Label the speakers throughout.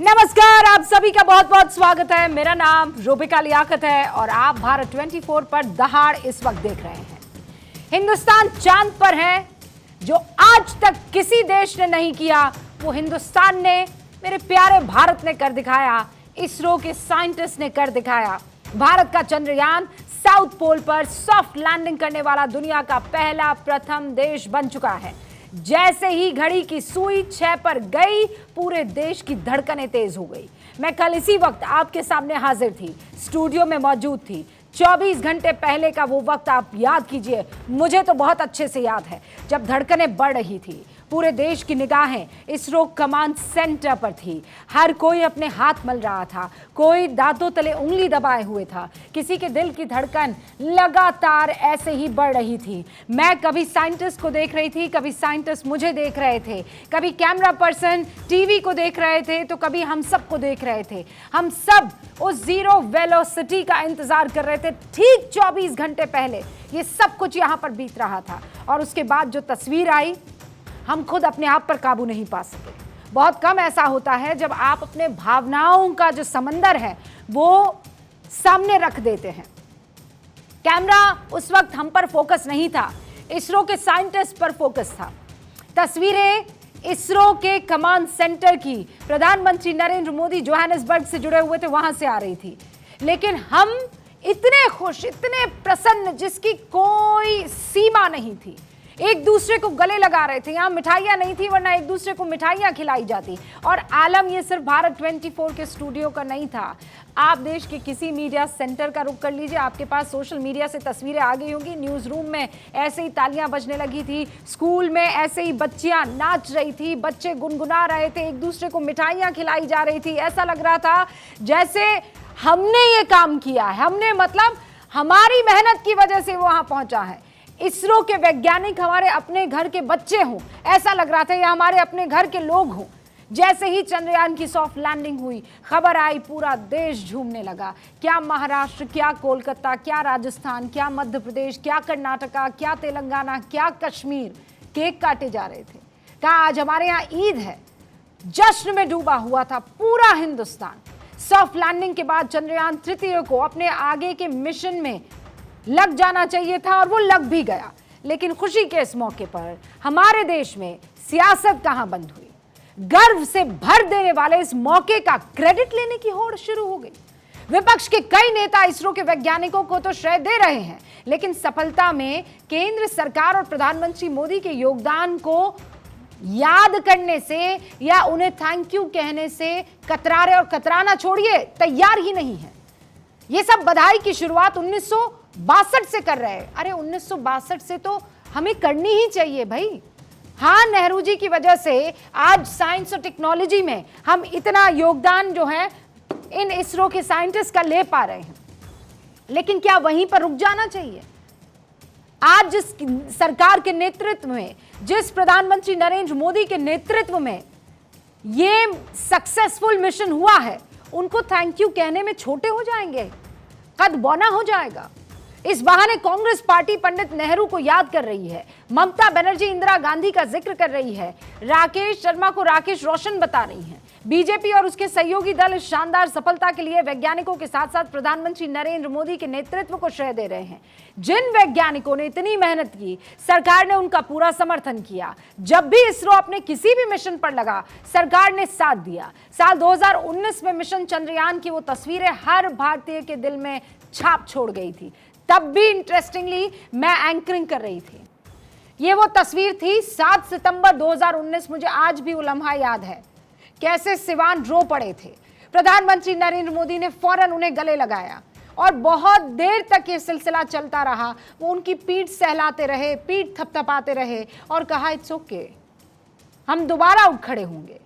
Speaker 1: नमस्कार, आप सभी का बहुत बहुत स्वागत है। मेरा नाम रूबिका लियाकत है और आप भारत 24 पर दहाड़ इस वक्त देख रहे हैं। हिंदुस्तान चांद पर है, जो आज तक किसी देश ने नहीं किया वो हिंदुस्तान ने, मेरे प्यारे भारत ने कर दिखाया। इसरो के साइंटिस्ट ने कर दिखाया। भारत का चंद्रयान साउथ पोल पर सॉफ्ट लैंडिंग करने वाला दुनिया का पहला प्रथम देश बन चुका है। जैसे ही घड़ी की सुई 6 पर गई, पूरे देश की धड़कनें तेज हो गई। मैं कल इसी वक्त आपके सामने हाजिर थी, स्टूडियो में मौजूद थी। 24 घंटे पहले का वो वक्त आप याद कीजिए। मुझे तो बहुत अच्छे से याद है, जब धड़कनें बढ़ रही थी। पूरे देश की निगाहें इसरो कमांड सेंटर पर थी। हर कोई अपने हाथ मल रहा था, कोई दांतों तले उंगली दबाए हुए था। किसी के दिल की धड़कन लगातार ऐसे ही बढ़ रही थी। मैं कभी साइंटिस्ट को देख रही थी, कभी साइंटिस्ट मुझे देख रहे थे, कभी कैमरा पर्सन टीवी को देख रहे थे, तो कभी हम सबको देख रहे थे। हम सब उस जीरो वेलोसिटी का इंतजार कर रहे थे। ठीक 24 घंटे पहले ये सब कुछ यहां पर बीत रहा था और उसके बाद जो तस्वीर आई, हम खुद अपने आप पर काबू नहीं पा सके। बहुत कम ऐसा होता है जब आप अपने भावनाओं का जो समंदर है वो सामने रख देते हैं। कैमरा उस वक्त हम पर फोकस नहीं था, इसरो के साइंटिस्ट पर फोकस था। तस्वीरें इसरो के कमांड सेंटर की, प्रधानमंत्री नरेंद्र मोदी जोहानिसबर्ग से जुड़े हुए थे, वहां से आ रही थी। लेकिन हम इतने खुश, इतने प्रसन्न, जिसकी कोई सीमा नहीं थी। एक दूसरे को गले लगा रहे थे। यहाँ मिठाइयाँ नहीं थी, वरना एक दूसरे को मिठाइयाँ खिलाई जाती। और आलम ये सिर्फ भारत 24 के स्टूडियो का नहीं था। आप देश के किसी मीडिया सेंटर का रुख कर लीजिए, आपके पास सोशल मीडिया से तस्वीरें आ गई होंगी। न्यूज़ रूम में ऐसे ही तालियां बजने लगी थी, स्कूल में ऐसे ही बच्चियां नाच रही थी, बच्चे गुनगुना रहे थे, एक दूसरे को मिठाइयाँ खिलाई जा रही थी। ऐसा लग रहा था जैसे हमने ये काम किया है, हमने मतलब हमारी मेहनत की वजह से वो वहाँ पहुँचा है। इसरो के वैज्ञानिक हमारे अपने घर के बच्चे हों, ऐसा लग रहा था, या हमारे अपने घर के लोग हों। जैसे ही चंद्रयान की सॉफ्ट लैंडिंग हुई, खबर आई, पूरा देश झूमने लगा। क्या महाराष्ट्र, क्या कोलकाता, क्या राजस्थान, क्या मध्य प्रदेश, क्या कर्नाटका, क्या तेलंगाना, क्या कश्मीर, केक काटे जा रहे थे। कहा आज हमारे यहाँ ईद है। जश्न में डूबा हुआ था पूरा हिंदुस्तान। सॉफ्ट लैंडिंग के बाद चंद्रयान तृतीय को अपने आगे के मिशन में लग जाना चाहिए था और वो लग भी गया। लेकिन खुशी के इस मौके पर हमारे देश में सियासत कहां बंद हुई। गर्व से भर देने वाले इस मौके का क्रेडिट लेने की होड़ शुरू हो गई। विपक्ष के कई नेता इसरो के वैज्ञानिकों को तो श्रेय दे रहे हैं, लेकिन सफलता में केंद्र सरकार और प्रधानमंत्री मोदी के योगदान को याद करने से या उन्हें थैंक यू कहने से कतरा रहे, और कतराना छोड़िए, तैयार ही नहीं है। ये सब बधाई की शुरुआत 1962 से कर रहे हैं। अरे 1962 से तो हमें करनी ही चाहिए भाई। हाँ, नेहरू जी की वजह से आज साइंस और टेक्नोलॉजी में हम इतना योगदान जो है इन इसरो के साइंटिस्ट का ले पा रहे हैं, लेकिन क्या वहीं पर रुक जाना चाहिए? आज जिस सरकार के नेतृत्व में, जिस प्रधानमंत्री नरेंद्र मोदी के नेतृत्व में ये सक्सेसफुल मिशन हुआ है, उनको थैंक यू कहने में छोटे हो जाएंगे, कद बौना हो जाएगा। इस बहाने कांग्रेस पार्टी पंडित नेहरू को याद कर रही है, ममता बनर्जी इंदिरा गांधी का जिक्र कर रही है, राकेश शर्मा को राकेश रोशन बता रही है। बीजेपी और उसके सहयोगी दल इस शानदार सफलता के लिए वैज्ञानिकों के साथ साथ प्रधानमंत्री नरेंद्र मोदी के नेतृत्व को श्रेय दे रहे हैं। जिन वैज्ञानिकों ने इतनी मेहनत की, सरकार ने उनका पूरा समर्थन किया। जब भी इसरो अपने किसी भी मिशन पर लगा, सरकार ने साथ दिया। साल 2019 में मिशन चंद्रयान की वो तस्वीरें हर भारतीय के दिल में छाप छोड़ गई थी। तब भी इंटरेस्टिंगली मैं एंकरिंग कर रही थी। ये वो तस्वीर थी 7 सितंबर 2019। मुझे आज भी वो लम्हा याद है, कैसे सिवान रो पड़े थे। प्रधानमंत्री नरेंद्र मोदी ने फौरन उन्हें गले लगाया और बहुत देर तक ये सिलसिला चलता रहा। वो उनकी पीठ सहलाते रहे, पीठ थपथपाते रहे और कहा इट्स ओके, हम दोबारा उठ खड़े होंगे।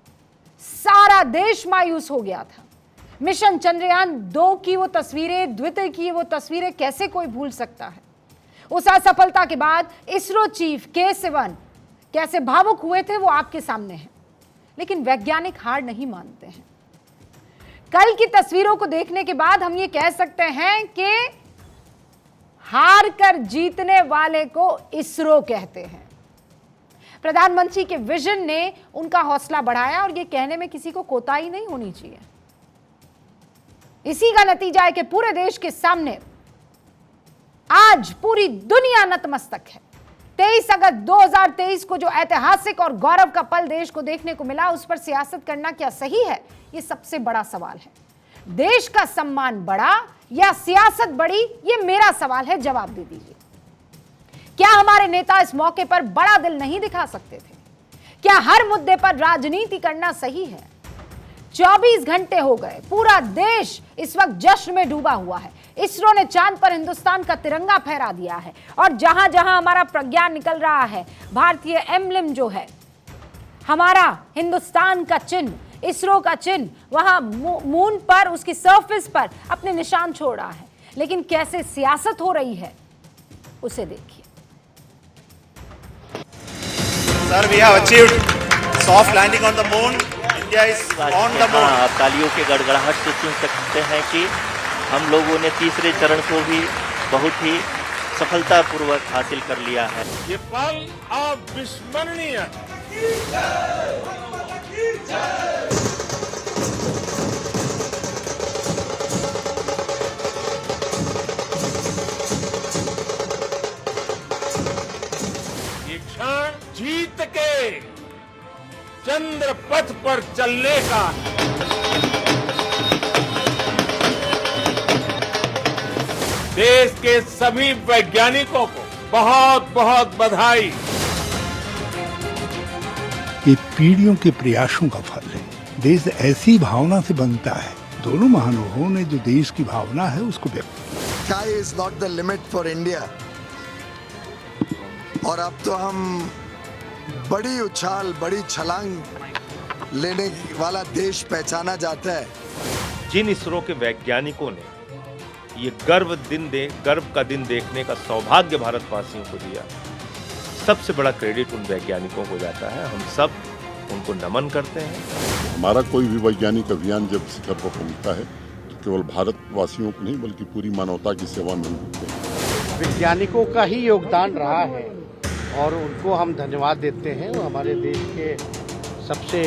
Speaker 1: सारा देश मायूस हो गया था। मिशन चंद्रयान 2 की वो तस्वीरें, द्वितीय की वो तस्वीरें कैसे कोई भूल सकता है? उस असफलता के बाद इसरो चीफ के सिवन कैसे भावुक हुए थे वो आपके सामने है। लेकिन वैज्ञानिक हार नहीं मानते हैं। कल की तस्वीरों को देखने के बाद हम ये कह सकते हैं कि हार कर जीतने वाले को इसरो कहते हैं। प्रधानमंत्री के विजन ने उनका हौसला बढ़ाया और ये कहने में किसी को कोताही नहीं होनी चाहिए। इसी का नतीजा है कि पूरे देश के सामने आज पूरी दुनिया नतमस्तक है। 23 अगस्त 2023 को जो ऐतिहासिक और गौरव का पल देश को देखने को मिला, उस पर सियासत करना क्या सही है? ये सबसे बड़ा सवाल है। देश का सम्मान बढ़ा या सियासत बढ़ी? ये मेरा सवाल है, जवाब दे दीजिए। क्या हमारे नेता इस मौके पर बड़ा दिल नहीं दिखा सकते थे? क्या हर मुद्दे पर राजनीति करना सही है? 24 घंटे हो गए, पूरा देश इस वक्त जश्न में डूबा हुआ है। इसरो ने चांद पर हिंदुस्तान का तिरंगा फहरा दिया है और जहां जहां हमारा प्रज्ञान निकल रहा है, भारतीय एम्ब्लम जो है, हमारा हिंदुस्तान का चिन्ह, इसरो का चिन्ह, वहां मून पर, उसकी सरफेस पर अपने निशान छोड़ रहा है। लेकिन कैसे सियासत हो रही है उसे देखिए।
Speaker 2: Sir, we have achieved soft landing on the moon. India is on the moon.
Speaker 3: आप तालियों के गड़गड़ाहट से सुन सकते हैं कि हम लोगों ने तीसरे चरण को भी बहुत ही सफलतापूर्वक हासिल कर लिया है।
Speaker 4: ये पल अविस्मरणीय है। ये क्षण जीत के चंद्र पथ पर चलने का है। देश के सभी वैज्ञानिकों को बहुत बहुत बधाई।
Speaker 5: ये पीढ़ियों के प्रयासों का फल है। देश ऐसी भावना से बनता है। दोनों महानुभावों ने जो देश की भावना है उसको व्यक्त किया।
Speaker 6: Sky is not the limit for India। और अब तो हम बड़ी उछाल, बड़ी छलांग लेने वाला देश पहचाना जाता है।
Speaker 4: जिन इसरो के वैज्ञानिकों ने ये गर्व का दिन देखने का सौभाग्य भारतवासियों को दिया, सबसे बड़ा क्रेडिट उन वैज्ञानिकों को जाता है। हम सब उनको नमन करते हैं।
Speaker 7: हमारा कोई भी वैज्ञानिक अभियान जब शिखर पर पहुंचता है तो केवल भारतवासियों को नहीं बल्कि पूरी मानवता की सेवा में होते हैं।
Speaker 8: वैज्ञानिकों का ही योगदान रहा है और उनको हम धन्यवाद देते हैं। वो हमारे देश के सबसे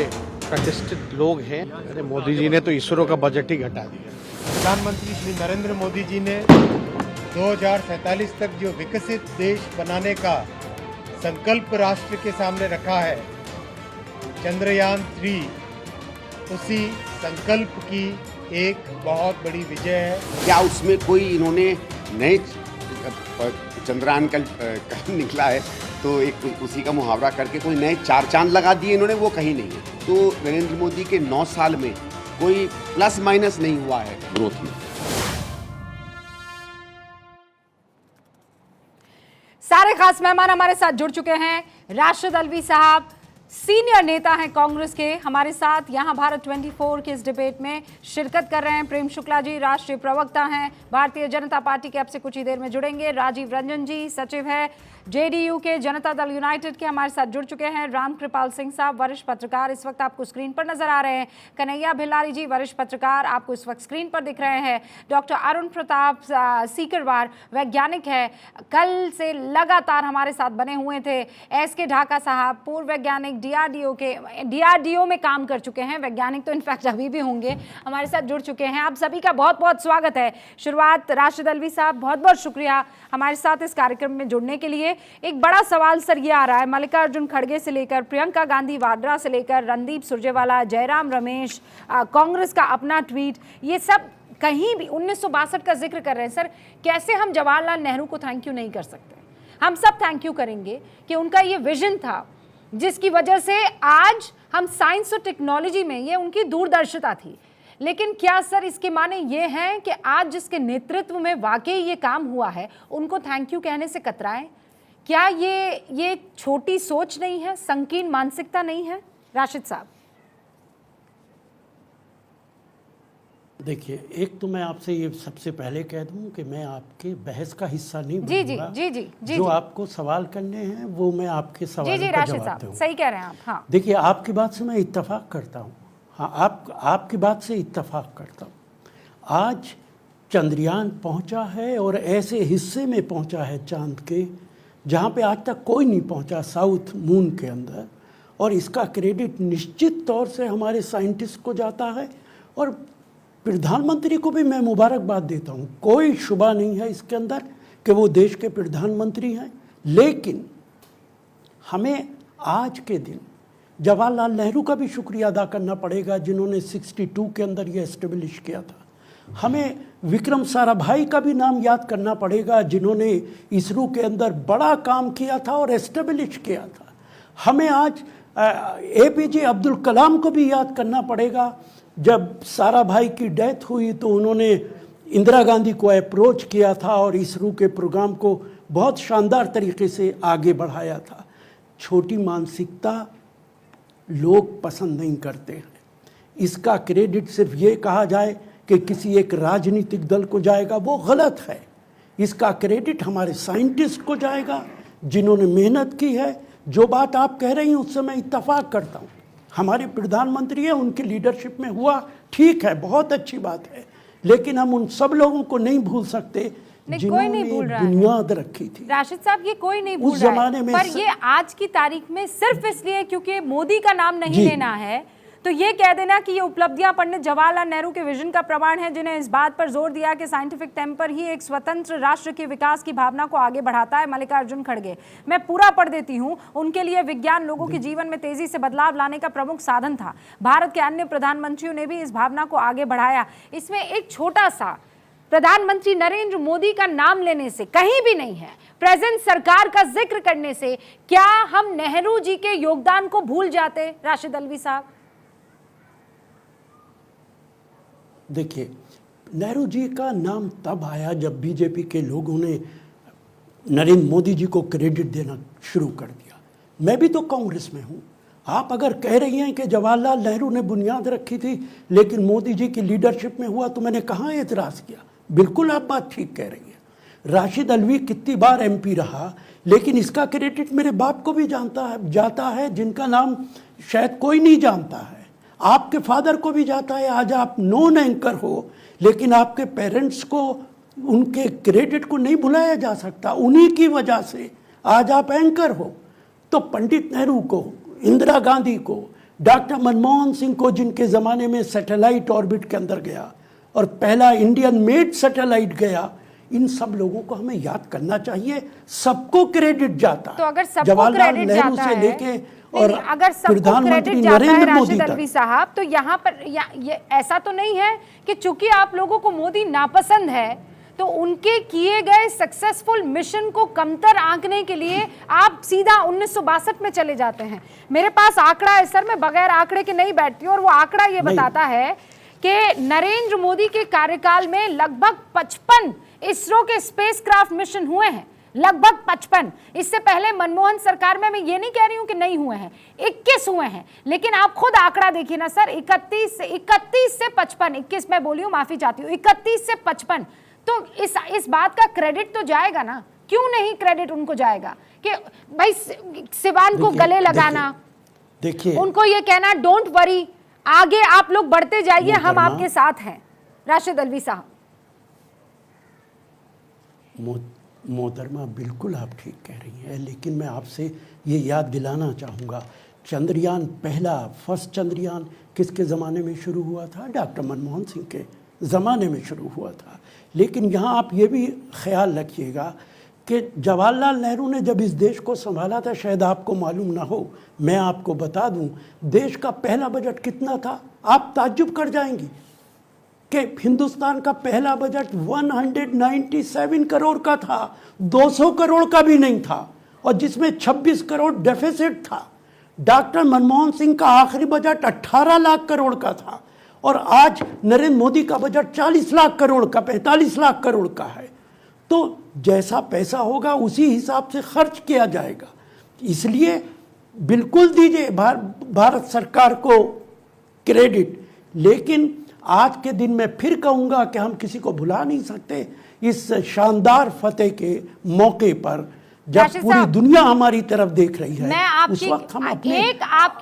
Speaker 8: प्रतिष्ठित लोग हैं। अरे मोदी जी ने तो इसरो का बजट ही घटा दिया।
Speaker 9: प्रधानमंत्री श्री नरेंद्र मोदी जी ने 2047 तक जो विकसित देश बनाने का संकल्प राष्ट्र के सामने रखा है, चंद्रयान 3 उसी संकल्प की एक बहुत बड़ी विजय है।
Speaker 10: क्या उसमें कोई इन्होंने नए चंद्रयान का निकला है तो एक उसी का मुहावरा करके कोई नए 4 चांद लगा दिए इन्होंने, वो कहीं नहीं है। तो नरेंद्र मोदी के 9 साल में कोई प्लस माइनस नहीं हुआ है ग्रोथ में।
Speaker 1: सारे खास मेहमान हमारे साथ जुड़ चुके हैं। राशिद अल्वी साहब सीनियर नेता हैं कांग्रेस के, हमारे साथ यहां भारत 24 के इस डिबेट में शिरकत कर रहे हैं। प्रेम शुक्ला जी राष्ट्रीय प्रवक्ता हैं भारतीय जनता पार्टी के, अब से कुछ ही देर में जुड़ेंगे। राजीव रंजन जी सचिव है जेडीयू के, जनता दल यूनाइटेड के, हमारे साथ जुड़ चुके हैं। राम कृपाल सिंह साहब वरिष्ठ पत्रकार, इस वक्त आपको स्क्रीन पर नजर आ रहे हैं। कन्हैया भिलारी जी वरिष्ठ पत्रकार, आपको इस वक्त स्क्रीन पर दिख रहे हैं। डॉक्टर अरुण प्रताप सीकरवार वैज्ञानिक है, कल से लगातार हमारे साथ बने हुए थे। एसके ढाका साहब पूर्व वैज्ञानिक डीआरडीओ में काम कर चुके हैं, वैज्ञानिक तो इनफैक्ट अभी भी होंगे, हमारे साथ जुड़ चुके हैं। आप सभी का बहुत बहुत स्वागत है। शुरुआत राशिद अल्वी साहब, बहुत बहुत शुक्रिया हमारे साथ इस कार्यक्रम में जुड़ने के लिए। एक बड़ा सवाल सर ये आ रहा है, मल्लिकार्जुन खड़गे से लेकर प्रियंका गांधी वाड्रा से लेकर रणदीप सुरजेवाला, जयराम रमेश, कांग्रेस का अपना ट्वीट, ये सब कहीं भी 1962 का जिक्र कर रहे हैं। सर कैसे हम जवाहरलाल नेहरू को थैंक यू नहीं कर सकते? हम सब थैंक यू करेंगे कि उनका ये विजन था जिसकी वजह से आज हम साइंस और टेक्नोलॉजी में, ये उनकी दूरदर्शिता थी। लेकिन क्या सर इसके माने ये हैं कि आज जिसके नेतृत्व में वाकई ये काम हुआ है उनको थैंक यू कहने से कतराएं? क्या ये छोटी सोच नहीं है, संकीर्ण मानसिकता नहीं है? राशिद साहब
Speaker 8: देखिए, एक तो मैं आपसे ये सबसे पहले कह दूं कि मैं आपके बहस का हिस्सा नहीं
Speaker 1: जी
Speaker 8: बनूंगा।
Speaker 1: जी
Speaker 8: जो आपको सवाल करने हैं वो मैं आपके सवालों का जवाब दूंगा।
Speaker 1: सही कह रहे हैं आप। हाँ
Speaker 8: देखिए, आपकी बात से मैं इत्तेफाक करता हूँ। हाँ, आपकी बात से इत्तेफाक करता हूँ। आज चंद्रयान पहुँचा है और ऐसे हिस्से में पहुँचा है चांद के जहाँ पे आज तक कोई नहीं पहुँचा, साउथ मून के अंदर। और इसका क्रेडिट निश्चित तौर से हमारे साइंटिस्ट को जाता है, और प्रधानमंत्री को भी मैं मुबारकबाद देता हूँ। कोई शुबा नहीं है इसके अंदर कि वो देश के प्रधानमंत्री हैं। लेकिन हमें आज के दिन जवाहरलाल नेहरू का भी शुक्रिया अदा करना पड़ेगा, जिन्होंने 62 के अंदर ये एस्टेब्लिश किया था। हमें विक्रम साराभाई का भी नाम याद करना पड़ेगा, जिन्होंने इसरो के अंदर बड़ा काम किया था और एस्टेब्लिश किया था। हमें आज APJ अब्दुल कलाम को भी याद करना पड़ेगा। जब साराभाई की डेथ हुई तो उन्होंने इंदिरा गांधी को अप्रोच किया था और इसरो के प्रोग्राम को बहुत शानदार तरीके से आगे बढ़ाया था। छोटी मानसिकता लोग पसंद नहीं करते हैं। इसका क्रेडिट सिर्फ ये कहा जाए कि किसी एक राजनीतिक दल को जाएगा, वो गलत है। इसका क्रेडिट हमारे साइंटिस्ट को जाएगा, जिन्होंने मेहनत की है। जो बात आप कह रही हैं उससे मैं इत्तफाक करता हूँ। हमारे प्रधानमंत्री हैं, उनकी लीडरशिप में हुआ, ठीक है, बहुत अच्छी बात है। लेकिन हम उन सब लोगों को नहीं भूल सकते जिन्होंने बुनियाद रखी थी।
Speaker 1: राशिद साहब, ये कोई नहीं भूल रहा है, पर ये आज की तारीख में सिर्फ इसलिए क्योंकि मोदी का नाम नहीं लेना है तो ये कह देना कि ये उपलब्धियां पंडित जवाहरलाल नेहरू के विजन का प्रमाण है, जिन्हें इस बात पर जोर दिया कि साइंटिफिक टेम्पर ही एक स्वतंत्र राष्ट्र के विकास की भावना को आगे बढ़ाता है। मल्लिकार्जुन खड़गे, मैं पूरा पढ़ देती हूँ। उनके लिए विज्ञान लोगों के जीवन में तेजी से बदलाव लाने का प्रमुख साधन था। भारत के अन्य प्रधानमंत्रियों ने भी इस भावना को आगे बढ़ाया। इसमें एक छोटा सा प्रधानमंत्री नरेंद्र मोदी का नाम लेने से कहीं भी नहीं है, प्रेजेंट सरकार का जिक्र करने से क्या हम नेहरू जी के योगदान को भूल जाते? राशिद अल्वी साहब,
Speaker 8: देखिए, नेहरू जी का नाम तब आया जब बीजेपी के लोगों ने नरेंद्र मोदी जी को क्रेडिट देना शुरू कर दिया। मैं भी तो कांग्रेस में हूँ। आप अगर कह रही हैं कि जवाहरलाल नेहरू ने बुनियाद रखी थी लेकिन मोदी जी की लीडरशिप में हुआ, तो मैंने कहाँ एतराज़ किया। बिल्कुल आप बात ठीक कह रही हैं। राशिद अल्वी कितनी बार MP रहा, लेकिन इसका क्रेडिट मेरे बाप को भी जाता है, जिनका नाम शायद कोई नहीं जानता है। आपके फादर को भी जाता है। आज आप नॉन एंकर हो, लेकिन आपके पेरेंट्स को, उनके क्रेडिट को नहीं भुलाया जा सकता। उन्हीं की वजह से आज आप एंकर हो। तो पंडित नेहरू को, इंदिरा गांधी को, डॉक्टर मनमोहन सिंह को, जिनके ज़माने में सैटेलाइट ऑर्बिट के अंदर गया और पहला इंडियन मेड सैटेलाइट गया, इन सब लोगों को हमें याद करना चाहिए। सबको क्रेडिट जाता है।
Speaker 1: तो अगर सबको क्रेडिट जाता है,
Speaker 8: लेके और
Speaker 1: अगर सबको क्रेडिट जाता है राशिद अल्वी साहब, तो यहाँ पर ये ऐसा तो नहीं है कि चूंकि आप लोगों को मोदी नापसंद है तो उनके किए गए सक्सेसफुल मिशन को कमतर आंकने के लिए आप सीधा 1962 में चले जाते हैं। मेरे पास आंकड़ा है सर, मैं बगैर आंकड़े के नहीं बैठती, और वो आंकड़ा ये बताता है कि नरेंद्र मोदी के कार्यकाल में लगभग 55 इसरो के स्पेसक्राफ्ट मिशन हुए हैं, लगभग 55। इससे पहले मनमोहन सरकार में, मैं ये नहीं कह रही हूं कि नहीं हुए हैं, 21 हुए हैं। लेकिन आप खुद आंकड़ा देखिए ना सर, 31 से 55, 21 मैं बोली हूं, माफी चाहती हूं, 31 से 55। तो इस बात का क्रेडिट तो जाएगा ना, क्यों नहीं क्रेडिट उनको जाएगा कि भाई सिवान को गले लगाना,
Speaker 8: देखिए
Speaker 1: उनको ये कहना डोंट वरी, आगे आप लोग बढ़ते जाइए, हम आपके साथ हैं। राशिद अल्वी साहब।
Speaker 8: मोहतरमा, बिल्कुल आप ठीक कह रही हैं, लेकिन मैं आपसे ये याद दिलाना चाहूँगा, चंद्रयान पहला, फर्स्ट चंद्रयान किसके ज़माने में शुरू हुआ था? डॉक्टर मनमोहन सिंह के ज़माने में शुरू हुआ था। लेकिन यहाँ आप ये भी ख्याल रखिएगा कि जवाहरलाल नेहरू ने जब इस देश को संभाला था, शायद आपको मालूम ना हो, मैं आपको बता दूं, देश का पहला बजट कितना था? आप ताज्जुब कर जाएंगी कि हिंदुस्तान का पहला बजट 197 करोड़ का था, 200 करोड़ का भी नहीं था, और जिसमें 26 करोड़ डेफिसिट था। डॉक्टर मनमोहन सिंह का आखिरी बजट 18 लाख करोड़ का था, और आज नरेंद्र मोदी का बजट 40 लाख करोड़ का, 45 लाख करोड़ का है। तो जैसा पैसा होगा उसी हिसाब से खर्च किया जाएगा। इसलिए बिल्कुल दीजिए भारत सरकार को क्रेडिट, लेकिन आज के दिन मैं फिर कहूँगा कि हम किसी को भुला नहीं सकते इस शानदार फतेह के मौके पर, जब पूरी दुनिया हमारी तरफ देख रही है। उस वक्त हम अपने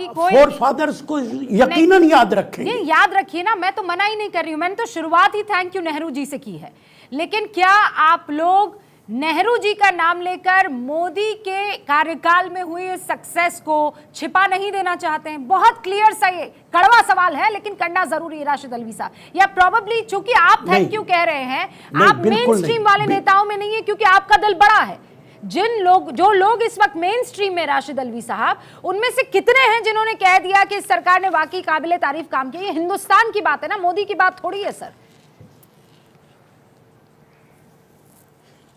Speaker 8: फोर फादर्स को यकीनन याद रखेंगे।
Speaker 1: याद रखिए ना, मैं तो मना ही नहीं कर रही हूँ, मैंने तो शुरुआत ही थैंक यू नेहरू जी से की है। लेकिन क्या आप लोग नेहरू जी का नाम लेकर मोदी के कार्यकाल में हुई सक्सेस को छिपा नहीं देना चाहते हैं? बहुत क्लियर सा ये कड़वा सवाल है, लेकिन करना जरूरी है राशिद अल्वी साहब। या प्रोबेबली चूंकि आप थैंक यू कह रहे हैं, आप मेन स्ट्रीम वाले नेताओं में नहीं है, क्योंकि आपका दल बड़ा है। जो लोग इस वक्त मेन स्ट्रीम में राशिद अल्वी साहब, उनमें से कितने हैं जिन्होंने कह दिया कि इस सरकार ने वाकई काबिले तारीफ काम किया? ये हिंदुस्तान की बात है ना, मोदी की बात थोड़ी है सर।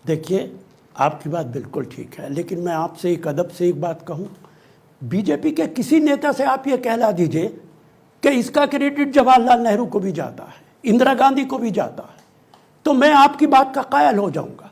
Speaker 8: देखिए, आपकी बात बिल्कुल ठीक है, लेकिन मैं आपसे एक अदब से एक बात कहूं, बीजेपी के किसी नेता से आप ये कहला दीजिए कि इसका क्रेडिट जवाहरलाल नेहरू को भी जाता है, इंदिरा गांधी को भी जाता है, तो मैं आपकी बात का कायल हो जाऊंगा।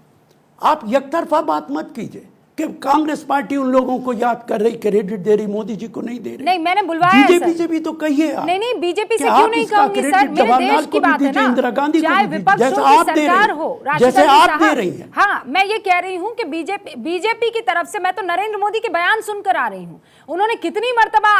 Speaker 8: आप एकतरफा बात मत कीजिए कि कांग्रेस पार्टी उन लोगों को याद कर रही, क्रेडिट दे रही, मोदी जी को नहीं दे रही।
Speaker 1: नहीं, मैंने बुलवाया
Speaker 8: बीजेपी से भी तो कहिए आप।
Speaker 1: नहीं, बीजेपी से क्यों नहीं कहूंगी सर, मेरे देश की बात है ना,
Speaker 8: इंदिरा गांधी
Speaker 1: चाहे विपक्ष हो कि सरकार हो,
Speaker 8: जैसे आप दे रही हैं।
Speaker 1: हाँ, मैं ये कह रही हूँ कि बीजेपी की तरफ से मैं तो नरेंद्र मोदी के बयान सुनकर आ रही हूँ। उन्होंने कितनी मर्तबा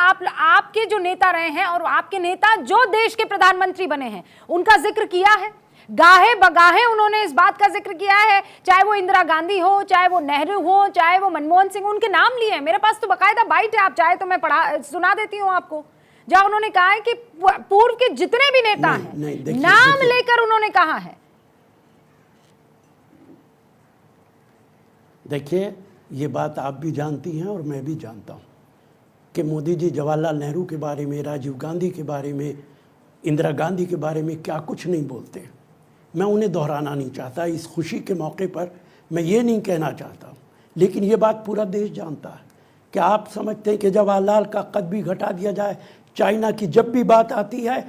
Speaker 1: आपके जो नेता रहे हैं और आपके नेता जो देश के प्रधानमंत्री बने हैं, उनका जिक्र किया है, गाहे बगाहे उन्होंने इस बात का जिक्र किया है, चाहे वो इंदिरा गांधी हो, चाहे वो नेहरू हो, चाहे वो मनमोहन सिंह, उनके नाम लिए हैं। मेरे पास तो बकायदा बाइट है, आप चाहे तो मैं सुना देती हूँ आपको, जहां उन्होंने कहा है कि पूर्व के जितने भी नेता हैं नाम लेकर उन्होंने कहा है।
Speaker 8: देखिए, ये बात आप भी जानती हैं और मैं भी जानता हूं कि मोदी जी जवाहरलाल नेहरू के बारे में, राजीव गांधी के बारे में, इंदिरा गांधी के बारे में क्या कुछ नहीं बोलते। मैं उन्हें दोहराना नहीं चाहता, इस खुशी के मौके पर मैं ये नहीं कहना चाहता हूँ, लेकिन ये बात पूरा देश जानता है कि आप समझते हैं कि जवाहरलाल का कद भी घटा दिया जाए। चाइना की जब भी बात आती है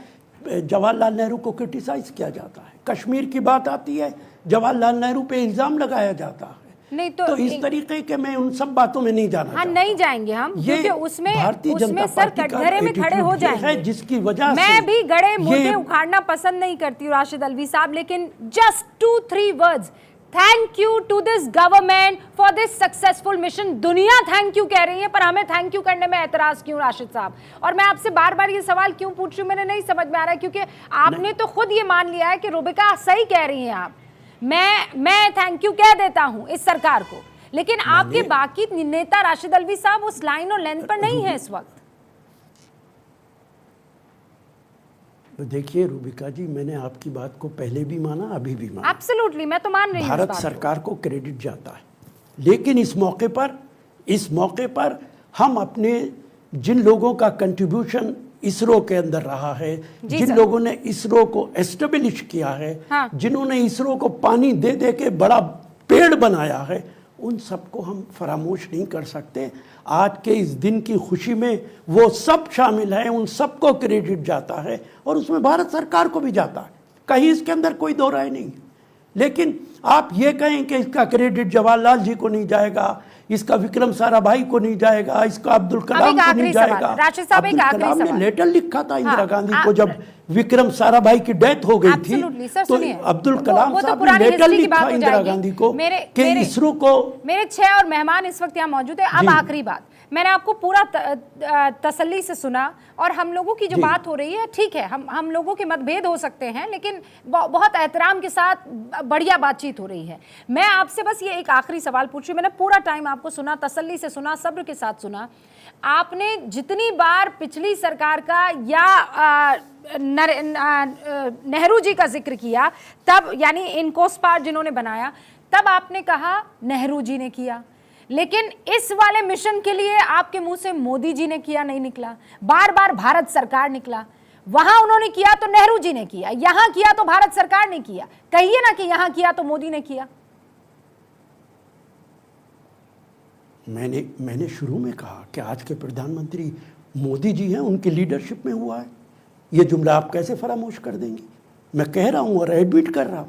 Speaker 8: जवाहरलाल नेहरू को क्रिटिसाइज किया जाता है, कश्मीर की बात आती है जवाहरलाल नेहरू पे इल्ज़ाम लगाया जाता है।
Speaker 1: नहीं
Speaker 8: तो इस तरीके के मैं उन सब बातों में नहीं जाना।
Speaker 1: हाँ, नहीं जाएंगे हम, क्योंकि उसमें सर कटघरे में खड़े हो जाएंगे,
Speaker 8: जिसकी वजह
Speaker 1: मैं भी गड़े मुद्दे उखाड़ना पसंद नहीं करती हूँ राशिद अल्वी साहब, लेकिन just 2-3 words, thank you to this government for this successful mission. दुनिया थैंक यू कह रही है, पर हमें थैंक यू करने में एतराज क्यों राशिद साहब? और मैं आपसे बार बार ये सवाल क्यों पूछ रही हूँ, मैंने नहीं समझ में आ रहा है, क्योंकि आपने तो खुद ये मान लिया है कि रुबिका सही कह रही हैं आप, मैं थैंक यू कह देता हूं इस सरकार को, लेकिन आपके बाकी नेता राशिद अल्वी साहब उस लाइन और लेंथ पर नहीं है इस वक्त।
Speaker 8: तो देखिए रुबिका जी, मैंने आपकी बात को पहले भी माना, अभी भी माना।
Speaker 1: एब्सोल्युटली, मैं तो मान रही हूं।
Speaker 8: भारत सरकार को क्रेडिट जाता है, लेकिन इस मौके पर हम अपने जिन लोगों का कंट्रीब्यूशन इसरो के अंदर रहा है, जिन लोगों ने इसरो को एस्टेब्लिश किया है, हाँ। जिन्होंने इसरो को पानी दे दे के बड़ा पेड़ बनाया है, उन सबको हम फरामोश नहीं कर सकते। आज के इस दिन की खुशी में वो सब शामिल हैं, उन सबको क्रेडिट जाता है और उसमें भारत सरकार को भी जाता है, कहीं इसके अंदर कोई दो राय नहीं। लेकिन आप ये कहें कि इसका क्रेडिट जवाहरलाल जी को नहीं जाएगा, इसका विक्रम साराभाई को नहीं जाएगा, इसका अब्दुल कलाम को नहीं जाएगा। अब्दुल कलाम ने लेटर लिखा था इंदिरा गांधी को, जब विक्रम साराभाई की डेथ हो गई थी, तो अब्दुल कलाम साहब ने लेटर लिखा इंदिरा गांधी को कि इसरो को।
Speaker 1: मेरे 6 और मेहमान इस वक्त यहाँ मौजूद है। अब आखिरी बात, मैंने आपको पूरा तसल्ली से सुना और हम लोगों की जो बात हो रही है, ठीक है, हम लोगों के मतभेद हो सकते हैं, लेकिन बहुत एहतराम के साथ बढ़िया बातचीत हो रही है। मैं आपसे बस ये एक आखिरी सवाल पूछ रही हूँ, मैंने पूरा टाइम आपको सुना, तसल्ली से सुना, सब्र के साथ सुना। आपने जितनी बार पिछली सरकार का या नेहरू जी का जिक्र किया, तब यानी इनकोस्पार जिन्होंने बनाया, तब आपने कहा नेहरू जी ने किया, लेकिन इस वाले मिशन के लिए आपके मुंह से मोदी जी ने किया नहीं निकला, बार बार भारत सरकार निकला। वहां उन्होंने किया तो नेहरू जी ने किया, यहां किया तो भारत सरकार ने किया। कहिए ना कि यहां किया तो मोदी ने किया।
Speaker 8: मैंने शुरू में कहा कि आज के प्रधानमंत्री मोदी जी हैं, उनकी लीडरशिप में हुआ है। ये जुमला आप कैसे फरामोश कर देंगे? मैं कह रहा हूं और एडमिट कर रहा हूं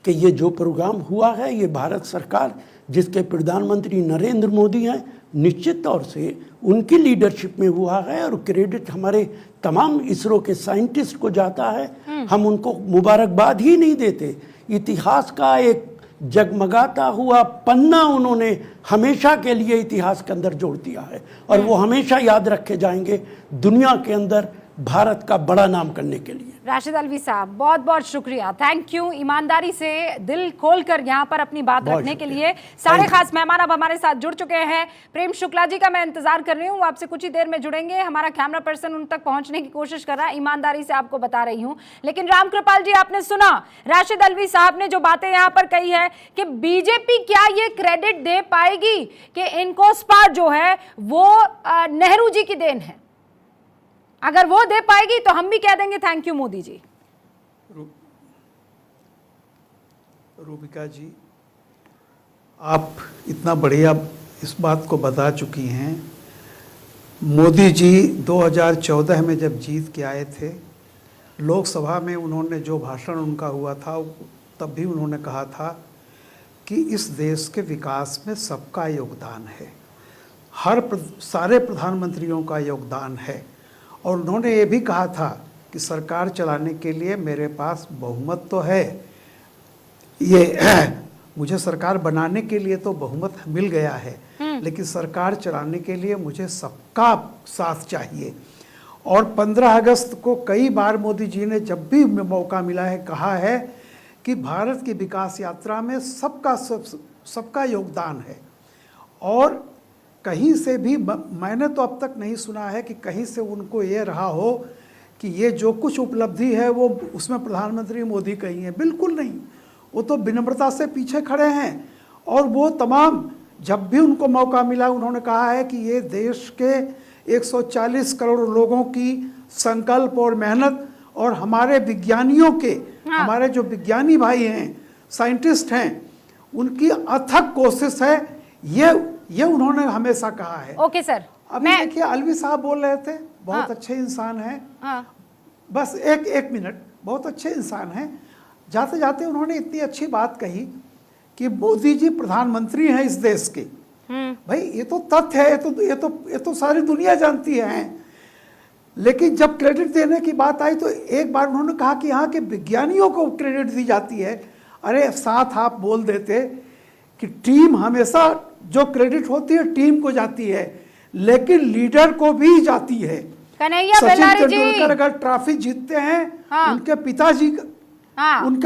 Speaker 8: कि ये जो प्रोग्राम हुआ है, ये भारत सरकार जिसके प्रधानमंत्री नरेंद्र मोदी हैं, निश्चित तौर से उनकी लीडरशिप में हुआ है और क्रेडिट हमारे तमाम इसरो के साइंटिस्ट को जाता है। हम उनको मुबारकबाद ही नहीं देते। इतिहास का एक जगमगाता हुआ पन्ना उन्होंने हमेशा के लिए इतिहास के अंदर जोड़ दिया है और वो हमेशा याद रखे जाएंगे। दुनिया के अंदर भारत का बड़ा नाम करने के लिए।
Speaker 1: राशिद अल्वी साहब, बहुत बहुत शुक्रिया, थैंक यू, ईमानदारी से दिल खोलकर यहाँ पर अपनी बात रखने के लिए। सारे खास मेहमान अब हमारे साथ जुड़ चुके हैं। प्रेम शुक्ला जी का मैं इंतजार कर रही हूँ, वो आपसे कुछ ही देर में जुड़ेंगे। हमारा कैमरा पर्सन उन तक पहुंचने की कोशिश कर रहा है, ईमानदारी से आपको बता रही हूँ। लेकिन रामकृपाल जी, आपने सुना राशिद अल्वी साहब ने जो बातें यहाँ पर कही है कि बीजेपी क्या ये क्रेडिट दे पाएगी कि इनकोस्पार जो है वो नेहरू जी की देन है? अगर वो दे पाएगी तो हम भी कह देंगे थैंक यू मोदी जी।
Speaker 8: रूबिका जी, आप इतना बढ़िया इस बात को बता चुकी हैं। मोदी जी 2014 में जब जीत के आए थे, लोकसभा में उन्होंने जो भाषण उनका हुआ था, तब भी उन्होंने कहा था कि इस देश के विकास में सबका योगदान है, सारे प्रधानमंत्रियों का योगदान है। और उन्होंने ये भी कहा था कि सरकार चलाने के लिए मेरे पास बहुमत तो है, ये मुझे सरकार बनाने के लिए तो बहुमत मिल गया है, लेकिन सरकार चलाने के लिए मुझे सबका साथ चाहिए। और 15 अगस्त को कई बार मोदी जी ने जब भी मौका मिला है कहा है कि भारत की विकास यात्रा में सबका योगदान है। और कहीं से भी मैंने तो अब तक नहीं सुना है कि कहीं से उनको ये रहा हो कि ये जो कुछ उपलब्धि है वो उसमें प्रधानमंत्री मोदी कही है, बिल्कुल नहीं। वो तो विनम्रता से पीछे खड़े हैं और वो तमाम जब भी उनको मौका मिला उन्होंने कहा है कि ये देश के 140 करोड़ लोगों की संकल्प और मेहनत और हमारे विज्ञानियों के हमारे जो विज्ञानी भाई हैं, साइंटिस्ट हैं, उनकी अथक कोशिश है, ये उन्होंने हमेशा कहा है।
Speaker 1: ओके सर,
Speaker 8: अभी देखिए अलवी साहब बोल रहे थे, बहुत अच्छे इंसान हैं। बस एक मिनट, बहुत अच्छे इंसान हैं। जाते जाते उन्होंने इतनी अच्छी बात कही कि मोदी जी प्रधानमंत्री हैं इस देश के। भाई ये तो तथ्य है, ये तो सारी दुनिया जानती है। लेकिन जब क्रेडिट देने की बात आई तो एक बार उन्होंने कहा कि यहाँ के विज्ञानियों को क्रेडिट दी जाती है। अरे साथ आप बोल देते कि टीम हमेशा जो क्रेडिट होती है टीम को जाती है, लेकिन लीडर को भी जाती है। सचिन तेंदुलकर अगर ट्रॉफी जीतते हैं, उनके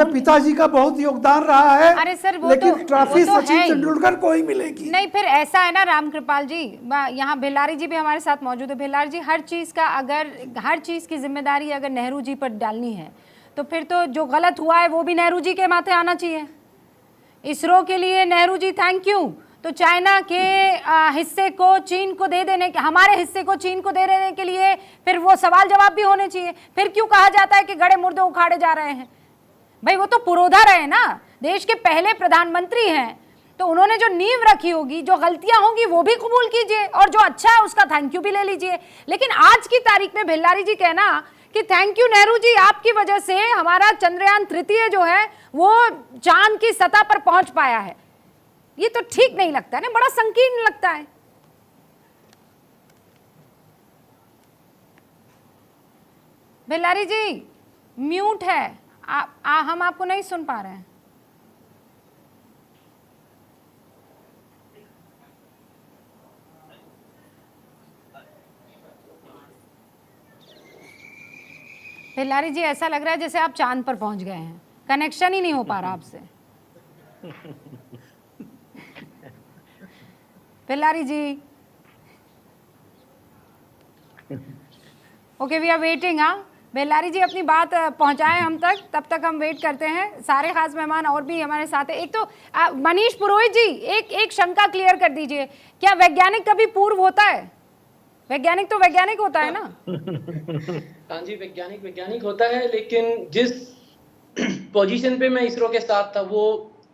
Speaker 8: पिताजी का बहुत योगदान रहा है।
Speaker 1: अरे सर,
Speaker 8: लेकिन ट्रॉफी सचिन तेंदुलकर को ही मिलेगी।
Speaker 1: नहीं, फिर ऐसा है ना रामकृपाल जी, यहाँ भिलारी जी भी हमारे साथ मौजूद है। भिलारी जी, हर चीज की जिम्मेदारी अगर नेहरू जी पर डालनी है तो फिर तो जो गलत हुआ है वो भी नेहरू जी के माथे आना चाहिए। इसरो के लिए नेहरू जी थैंक यू, तो चाइना के हिस्से को चीन को दे देने के, हमारे हिस्से को चीन को दे देने के लिए फिर वो सवाल जवाब भी होने चाहिए। फिर क्यों कहा जाता है कि गड़े मुर्दे उखाड़े जा रहे हैं? भाई वो तो पुरोधा रहे ना, देश के पहले प्रधानमंत्री हैं, तो उन्होंने जो नींव रखी होगी, जो गलतियां होंगी वो भी कबूल कीजिए और जो अच्छा है उसका थैंक यू भी ले लीजिए। लेकिन आज की तारीख में भिल्लारी जी कहना कि थैंक यू नेहरू जी, आपकी वजह से हमारा चंद्रयान तृतीय जो है वो चांद की सतह पर पहुंच पाया है, ये तो ठीक नहीं लगता है ना, बड़ा संकीर्ण लगता है। भिल्लारी जी म्यूट है, हम आपको नहीं सुन पा रहे हैं। भिल्लारी जी, ऐसा लग रहा है जैसे आप चांद पर पहुंच गए हैं, कनेक्शन ही नहीं हो पा रहा आपसे। भिल्लारी जी, ओके, वी आर वेटिंग। हाँ भिल्लारी जी अपनी बात पहुंचाएं हम तक, तब तक हम वेट करते हैं। सारे खास मेहमान और भी हमारे साथ हैं। एक तो मनीष पुरोहित जी, एक शंका क्लियर कर दीजिए, क्या वैज्ञानिक कभी पूर्व होता है? वैज्ञानिक तो वैज्ञानिक होता है ना।
Speaker 11: हाँ जी, वैज्ञानिक होता है, लेकिन जिस पोजीशन पे मैं इसरो के साथ था वो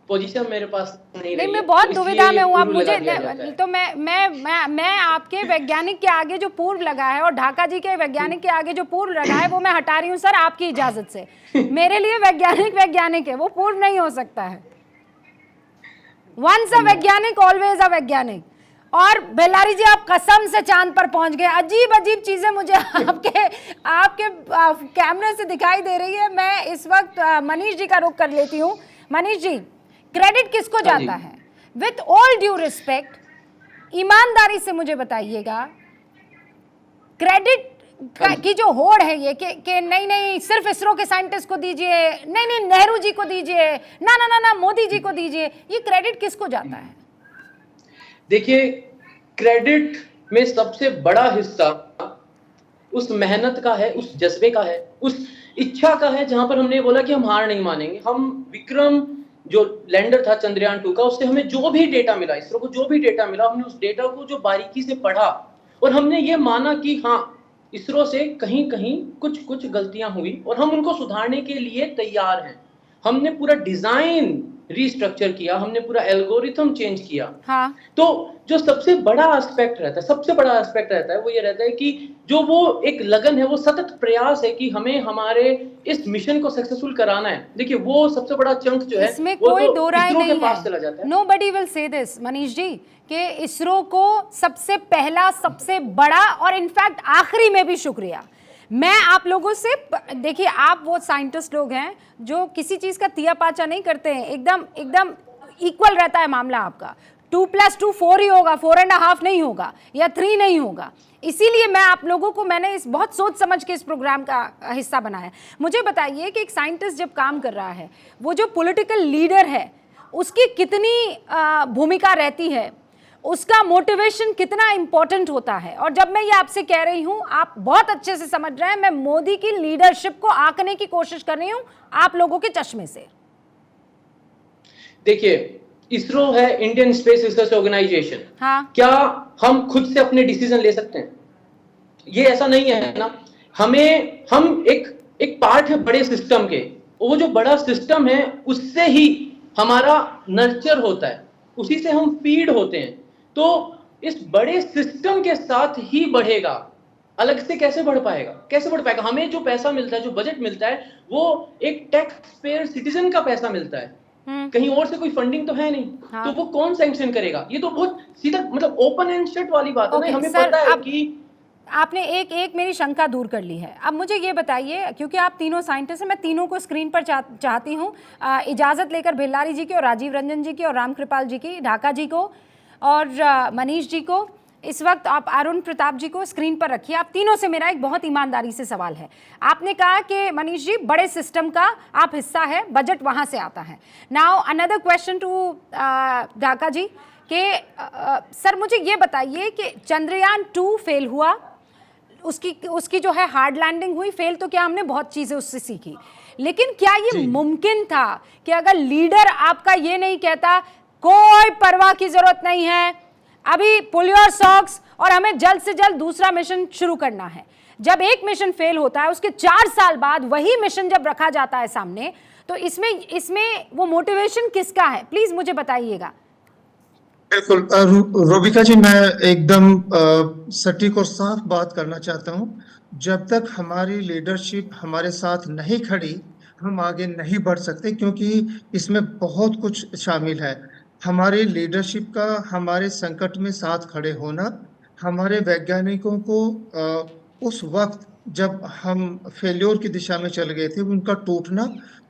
Speaker 11: पोजीशन मेरे पास नहीं रही।
Speaker 1: मैं बहुत दुविधा में हूँ अब। मुझे तो मैं आपके वैज्ञानिक के आगे जो पूर्व लगा है और ढाका जी के वैज्ञानिक के आगे जो पूर्व लगा है वो मैं हटा रही हूँ सर, आपकी इजाजत से। मेरे लिए वैज्ञानिक है, वो पूर्व नहीं हो सकता है। वंस अ वैज्ञानिक ऑलवेज अ वैज्ञानिक। और भिल्लारी जी, आप कसम से चांद पर पहुंच गए। अजीब अजीब चीजें मुझे आपके कैमरे से दिखाई दे रही है। मैं इस वक्त मनीष जी का रुख कर लेती हूँ। मनीष जी, क्रेडिट किसको जाता है? विथ ऑल ड्यू रिस्पेक्ट, ईमानदारी से मुझे बताइएगा, क्रेडिट की जो होड़ है ये कि नहीं नहीं सिर्फ इसरो के साइंटिस्ट को दीजिए, नहीं नहीं नेहरू जी को दीजिए, ना ना ना ना मोदी जी को दीजिए, ये क्रेडिट किसको जाता है?
Speaker 11: देखिए, क्रेडिट में सबसे बड़ा हिस्सा उस मेहनत का है, उस जज्बे का है, उस इच्छा का है, जहां पर हमने बोला कि हम हार नहीं मानेंगे। हम विक्रम जो लैंडर था चंद्रयान 2 का, उससे हमें जो भी डेटा मिला, इसरो को जो भी डेटा मिला, हमने उस डेटा को जो बारीकी से पढ़ा और हमने ये माना कि हाँ, इसरो से कहीं कहीं कुछ गलतियां हुई और हम उनको सुधारने के लिए तैयार हैं। हमने पूरा डिजाइन रीस्ट्रक्चर किया, हमने पूरा एल्गोरिथम चेंज किया।
Speaker 1: हाँ।
Speaker 11: तो जो सबसे बड़ा एस्पेक्ट रहता है वो ये रहता है कि जो वो एक लगन है, वो सतत प्रयास है कि हमें हमारे इस मिशन को सक्सेसफुल कराना है। देखिए, वो सबसे बड़ा चंक जो है
Speaker 1: इसमें
Speaker 11: वो
Speaker 1: कोई
Speaker 11: तो
Speaker 1: दो राय
Speaker 11: इसरो के
Speaker 1: नहीं
Speaker 11: पास
Speaker 1: है।
Speaker 11: चला जाता है।
Speaker 1: Nobody will say this, Manish ji, कि इसरो को सबसे पहला, सबसे बड़ा और इनफैक्ट आखिरी में भी शुक्रिया। मैं आप लोगों से, देखिए आप वो साइंटिस्ट लोग हैं जो किसी चीज का तिया पाचा नहीं करते हैं, एकदम इक्वल रहता है मामला आपका। 2+2 4 ही होगा, 4.5 नहीं होगा या 3 नहीं होगा। इसीलिए मैं आप लोगों को, मैंने इस बहुत सोच समझ के इस प्रोग्राम का हिस्सा बनाया। मुझे बताइए कि एक साइंटिस्ट जब काम कर रहा है, वो जो पॉलिटिकल लीडर है उसकी कितनी भूमिका रहती है, उसका मोटिवेशन कितना इंपॉर्टेंट होता है। और जब मैं ये आपसे कह रही हूं, आप बहुत अच्छे से समझ रहे हैं, मैं मोदी की लीडरशिप को आंकने की कोशिश कर रही हूं आप लोगों के चश्मे से।
Speaker 11: देखिए, इसरो है इंडियन स्पेस रिसर्च ऑर्गेनाइजेशन।
Speaker 1: हाँ।
Speaker 11: क्या हम खुद से अपने डिसीजन ले सकते हैं? ये ऐसा नहीं है ना। हम एक पार्ट है बड़े सिस्टम के। वो जो बड़ा सिस्टम है उससे ही हमारा नर्चर होता है, उसी से हम फीड होते हैं। तो इस बड़े सिस्टम के साथ ही बढ़ेगा, अलग से कैसे बढ़ पाएगा? हमें जो पैसा मिलता है, जो बजट मिलता है, वो एक टैक्स पेयर सिटीजन का पैसा मिलता है, कहीं और से कोई फंडिंग तो है नहीं। हाँ। तो वो कौन सैंक्शन करेगा? ये तो बहुत सीधा, मतलब ओपन एंड शट वाली बात है। हमें पता है कि
Speaker 1: आपने एक मेरी शंका दूर कर ली है। अब मुझे ये बताइए, क्योंकि आप तीनों साइंटिस्ट हैं, मैं तीनों को स्क्रीन पर चाहती हूँ, इजाज़त लेकर भिल्लारी जी की और राजीव रंजन जी की और राम कृपाल जी की, ढाका जी को और मनीष जी को, इस वक्त आप अरुण प्रताप जी को स्क्रीन पर रखिए। आप तीनों से मेरा एक बहुत ईमानदारी से सवाल है। आपने कहा कि मनीष जी बड़े सिस्टम का आप हिस्सा है, बजट वहाँ से आता है। Now another question to Dhaka ji कि सर मुझे ये बताइए कि चंद्रयान 2 फेल हुआ, उसकी जो है हार्ड लैंडिंग हुई, फेल तो क्या, हमने बहुत चीज़ें उससे सीखी, लेकिन क्या ये मुमकिन था कि अगर लीडर आपका ये नहीं कहता कोई परवाह की जरूरत नहीं है, अभी पुल योर सॉक्स और हमें जल्द से जल्द दूसरा मिशन शुरू करना है? जब एक मिशन फेल होता है, उसके 4 साल बाद वही मिशन जब रखा जाता है सामने, तो इसमें वो मोटिवेशन किसका है? प्लीज मुझे बताइएगा।
Speaker 12: बिल्कुल रोबिका जी, मैं एकदम सटीक और साफ बात करना चाहता हूँ। जब तक हमारी लीडरशिप हमारे साथ नहीं खड़ी, हम आगे नहीं बढ़ सकते, क्योंकि इसमें बहुत कुछ शामिल है। हमारी लीडरशिप का हमारे संकट में साथ खड़े होना, हमारे वैज्ञानिकों को उस वक्त जब हम फेल्योर की दिशा में चल गए थे, उनका टूटना,